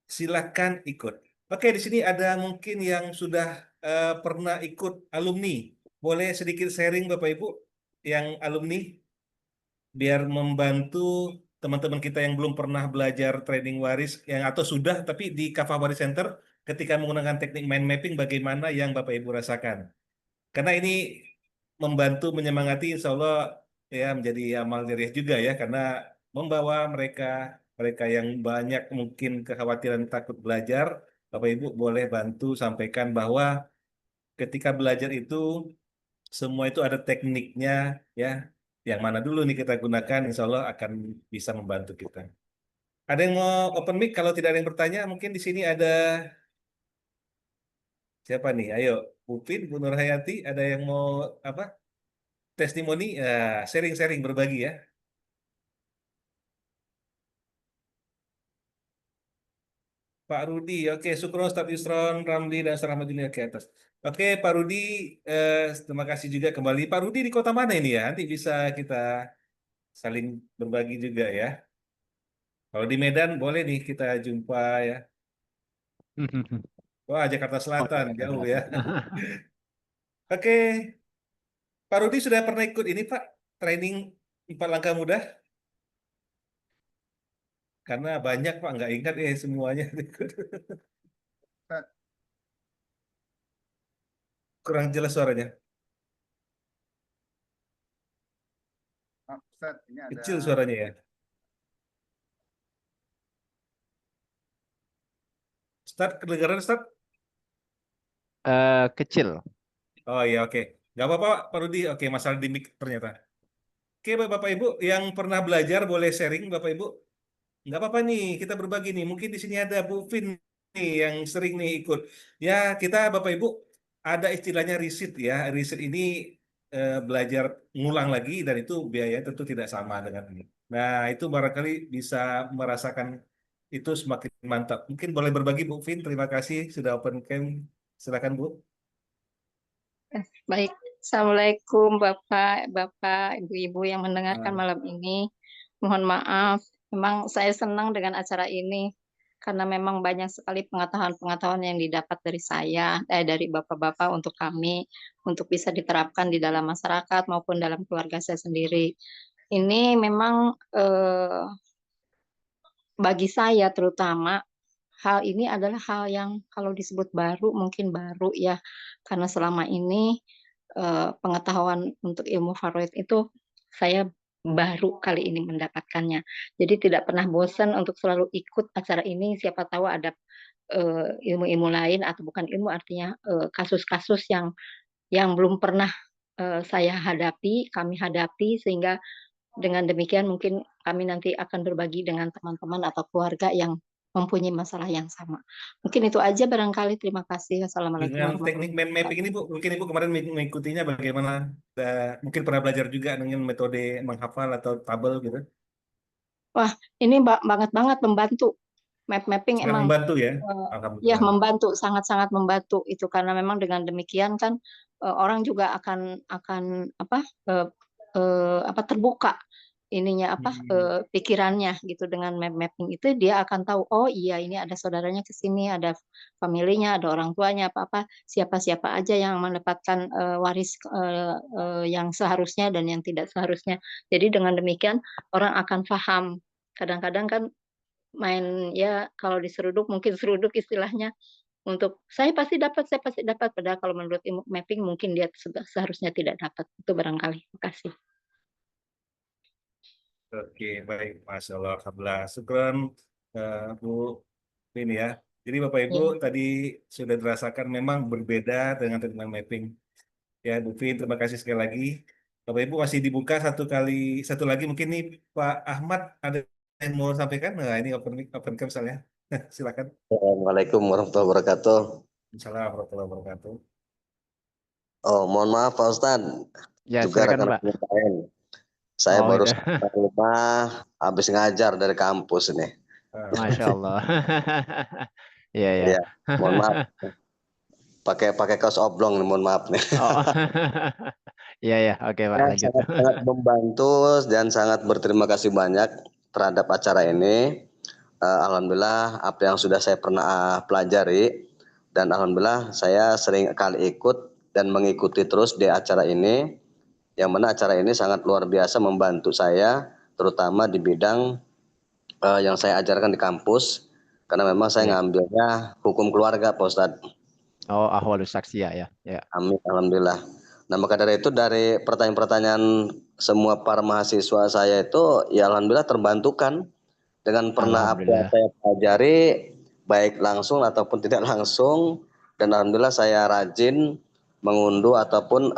silakan ikut. Oke, di sini ada mungkin yang sudah pernah ikut alumni. Boleh sedikit sharing Bapak Ibu yang alumni biar membantu teman-teman kita yang belum pernah belajar trading waris yang atau sudah tapi di Kava Waris Center ketika menggunakan teknik mind mapping bagaimana yang Bapak Ibu rasakan. Karena ini membantu menyemangati insya Allah ya menjadi amal jariah juga ya karena membawa mereka mereka yang banyak mungkin kekhawatiran takut belajar, Bapak Ibu boleh bantu sampaikan bahwa ketika belajar itu semua itu ada tekniknya ya. Yang mana dulu nih kita gunakan, insya Allah akan bisa membantu kita. Ada yang mau open mic? Kalau tidak ada yang bertanya, mungkin di sini ada siapa nih? Ayo, Upin, Bu Nur Hayati, ada yang mau apa? Testimoni, ya, sharing-sharing berbagi ya. Pak Rudi, oke, Sukron, Ustadz Yusron, Ramli, dan Ustadz Rahmatullah ke atas. Oke, Pak Rudi, terima kasih juga kembali. Pak Rudi di kota mana ini ya? Nanti bisa kita saling berbagi juga ya. Kalau di Medan boleh nih kita jumpa ya. Wah, Jakarta Selatan, jauh ya. Oke, Pak Rudi sudah pernah ikut ini Pak, training 4 langkah mudah? Karena banyak Pak, nggak ingat semuanya. Kurang jelas suaranya. Ustaz, ini ada Kecil suaranya ya. Start, kedengaran Start? Kecil. Oh iya, oke. Nggak apa-apa Pak Rudi, oke, masalah di mic ternyata. Oke Bapak Ibu, yang pernah belajar boleh sharing Bapak Ibu. Nggak apa-apa nih, kita berbagi nih. Mungkin di sini ada Bu Vin nih yang sering nih ikut. Ya, kita Bapak Ibu ada istilahnya riset ya. Riset ini belajar ngulang lagi dan itu biaya tentu tidak sama dengan ini. Nah, itu barangkali bisa merasakan itu semakin mantap. Mungkin boleh berbagi Bu Vin, terima kasih sudah open cam. Silakan Bu. Baik, Assalamualaikum Bapak, Ibu-Ibu yang mendengarkan Ah. malam ini. Mohon maaf, memang saya senang dengan acara ini karena memang banyak sekali pengetahuan-pengetahuan yang didapat dari saya, dari Bapak-Bapak untuk kami, untuk bisa diterapkan di dalam masyarakat maupun dalam keluarga saya sendiri. Ini memang bagi saya terutama hal ini adalah hal yang kalau disebut baru mungkin baru ya, karena selama ini pengetahuan untuk ilmu faraid itu saya baru kali ini mendapatkannya. Jadi tidak pernah bosan untuk selalu ikut acara ini. Siapa tahu ada ilmu-ilmu lain atau bukan ilmu artinya kasus-kasus yang belum pernah saya hadapi, kami hadapi sehingga dengan demikian mungkin kami nanti akan berbagi dengan teman-teman atau keluarga yang mempunyai masalah yang sama. Mungkin itu aja barangkali. Terima kasih. Assalamualaikum Dengan warahmatullahi teknik mind mapping ini Bu, mungkin Ibu kemarin mengikutinya bagaimana? Mungkin pernah belajar juga dengan metode menghafal atau tabel gitu. Wah, ini banget membantu. Map mapping Sangat emang membantu ya, ya alhamdulillah. membantu, sangat-sangat membantu itu karena memang dengan demikian kan orang juga akan terbuka ininya pikirannya gitu dengan map mapping itu dia akan tahu oh iya ini ada saudaranya ke sini, ada familinya, ada orang tuanya apa-apa, siapa-siapa aja yang mendapatkan waris yang seharusnya dan yang tidak seharusnya. Jadi dengan demikian orang akan paham. Kadang-kadang kan main ya kalau diseruduk mungkin seruduk istilahnya untuk saya pasti dapat padahal kalau menurut ilmu mapping mungkin dia seharusnya tidak dapat itu barangkali. Terima kasih. Oke, baik, Masya Allah, alhamdulillah. Syukron, Bu Vin ya. Jadi Bapak Ibu Ya. tadi sudah dirasakan memang berbeda dengan teknik mapping. Ya, Bu Vin, terima kasih sekali lagi. Bapak Ibu masih dibuka satu lagi mungkin nih Pak Ahmad ada yang mau sampaikan? Nah, ini open cam misalnya. Silakan. Assalamualaikum warahmatullahi wabarakatuh. Assalamualaikum warahmatullahi wabarakatuh. Oh, mohon maaf Pak Ustadz, Ya, juga silakan, Pak. rekan-rekan lain. Saya Oh, baru itu. sampai rumah, habis ngajar dari kampus ini. Masya Allah. Iya, ya. Ya, mohon maaf. Pakai kaos oblong, nih, mohon maaf nih. Oh. Iya, ya. Oke, Pak, Ya, lanjut. sangat membantu dan sangat berterima kasih banyak terhadap acara ini. Alhamdulillah apa yang sudah saya pernah pelajari dan alhamdulillah saya sering kali ikut dan mengikuti terus di acara ini, yang mana acara ini sangat luar biasa membantu saya terutama di bidang yang saya ajarkan di kampus, karena memang saya Ya. ngambilnya hukum keluarga Pak Ustadz. Oh, ahwalus saksiyah ya. Ya. Amin, alhamdulillah. Nah, maka dari itu dari pertanyaan-pertanyaan semua para mahasiswa saya itu ya alhamdulillah terbantukan dengan pernah apa yang Alhamdulillah. saya pelajari baik langsung ataupun tidak langsung, dan alhamdulillah saya rajin mengunduh ataupun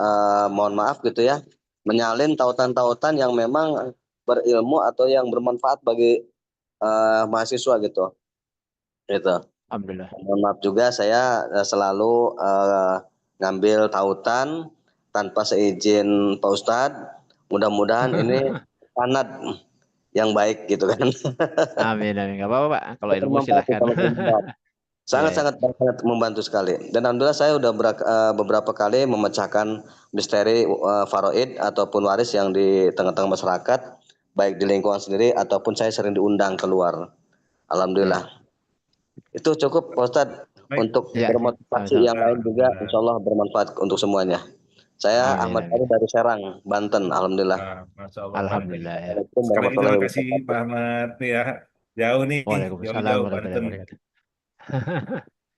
mohon maaf gitu ya, menyalin tautan-tautan yang memang berilmu atau yang bermanfaat bagi mahasiswa gitu. Gitu. Alhamdulillah. Mohon maaf juga saya selalu ngambil tautan tanpa seizin Pak Ustadz. Mudah-mudahan ini sanad yang baik gitu kan. Amin, amin. Nggak apa-apa, Pak. Kalau ilmu Bermanfaat, silahkan. bermanfaat. Sangat membantu sekali. Dan alhamdulillah saya udah beberapa kali memecahkan misteri faraid ataupun waris yang di tengah-tengah masyarakat, baik di lingkungan sendiri ataupun saya sering diundang keluar. Alhamdulillah. Itu cukup Pak Ustadz untuk Ya, bermotivasi sama-sama. yang lain juga, insya Allah bermanfaat untuk semuanya. Saya Amin, Ahmad amin. Ari dari Serang, Banten. Alhamdulillah. Masya Allah. Alhamdulillah ya. Assalamualaikum Sekali lagi warahmatullahi terima kasih wabarakatuh. Pak Ahmad ya. Jauh nih, Waalaikumsalam jauh-jauh warahmatullahi Banten. wabarakatuh.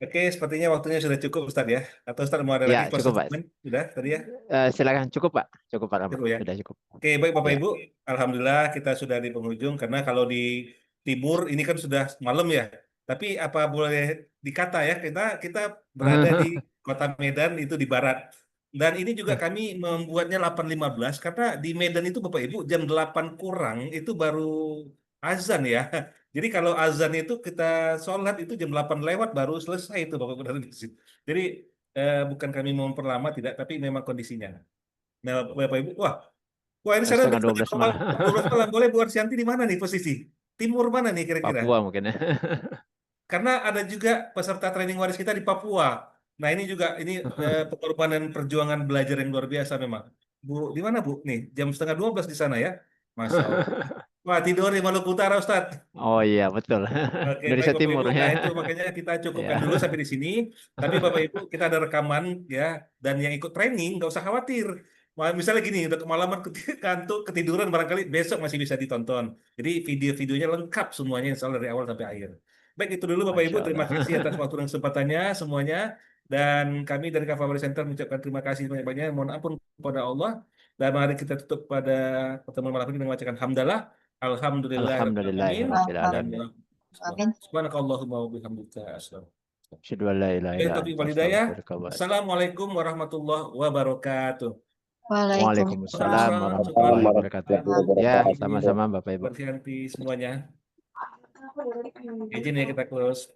Oke, sepertinya waktunya sudah cukup Ustadz ya. Atau Ustadz mau ada lagi Ya, cukup, Pak. statement? Sudah tadi ya? Silakan, cukup, Pak. Cukup, Pak Rahmat. Cukup ya? Sudah cukup. Oke, baik Bapak Ya. Ibu. Alhamdulillah kita sudah di penghujung, karena kalau di timur ini kan sudah malam ya. Tapi apa boleh dikata ya, kita berada di Kota Medan itu di barat. Dan ini juga kami membuatnya 8.15 karena di Medan itu Bapak Ibu jam 8 kurang itu baru azan ya. Jadi kalau azan itu kita sholat itu jam 8 lewat baru selesai itu Bapak Ibu dan Ibu. Jadi bukan kami mau memperlama tidak, tapi memang kondisinya. Nah, Bapak Ibu, wah ini saya Setengah 12 malam. 12 malam. Boleh Bu Arsyanti di mana nih posisi? Timur mana nih kira-kira? Papua mungkin ya. Karena ada juga peserta training waris kita di Papua. Nah ini juga pengorbanan perjuangan belajar yang luar biasa memang. Bu, di mana Bu? Nih jam setengah 12 di sana ya. Masya Allah. Wah tidur di Maluku Utara Ustadz. Oh iya betul. Oke, Indonesia baik Bapak Timur Ibu. ya. Nah itu makanya kita cukupkan Ya. dulu sampai di sini. Tapi Bapak Ibu kita ada rekaman ya, dan yang ikut training nggak usah khawatir. Misalnya gini, udah kemalaman kantuk, ketiduran barangkali besok masih bisa ditonton. Jadi video-videonya lengkap semuanya insya Allah dari awal sampai akhir. Baik itu dulu Bapak Ibu, Masya terima Allah. kasih atas waktu dan kesempatannya semuanya. Dan kami dari Kafawari Center mengucapkan terima kasih banyak-banyak. Mohon ampun kepada Allah. Dan mari kita tutup pada pertemuan malam ini dengan membacakan hamdalah. Alhamdulillahirabbil alamin. Subhanakallahumma wa bihamdika asyhadu. Asyhadu an la ilaha illa Taufiq anta wal hidayah. astaghfiruka wa atubu. Assalamualaikum warahmatullahi wabarakatuh. Waalaikumsalam warahmatullahi wabarakatuh. Ya, sama-sama Bapak Ibu. Berhenti semuanya. Izin ya kita close.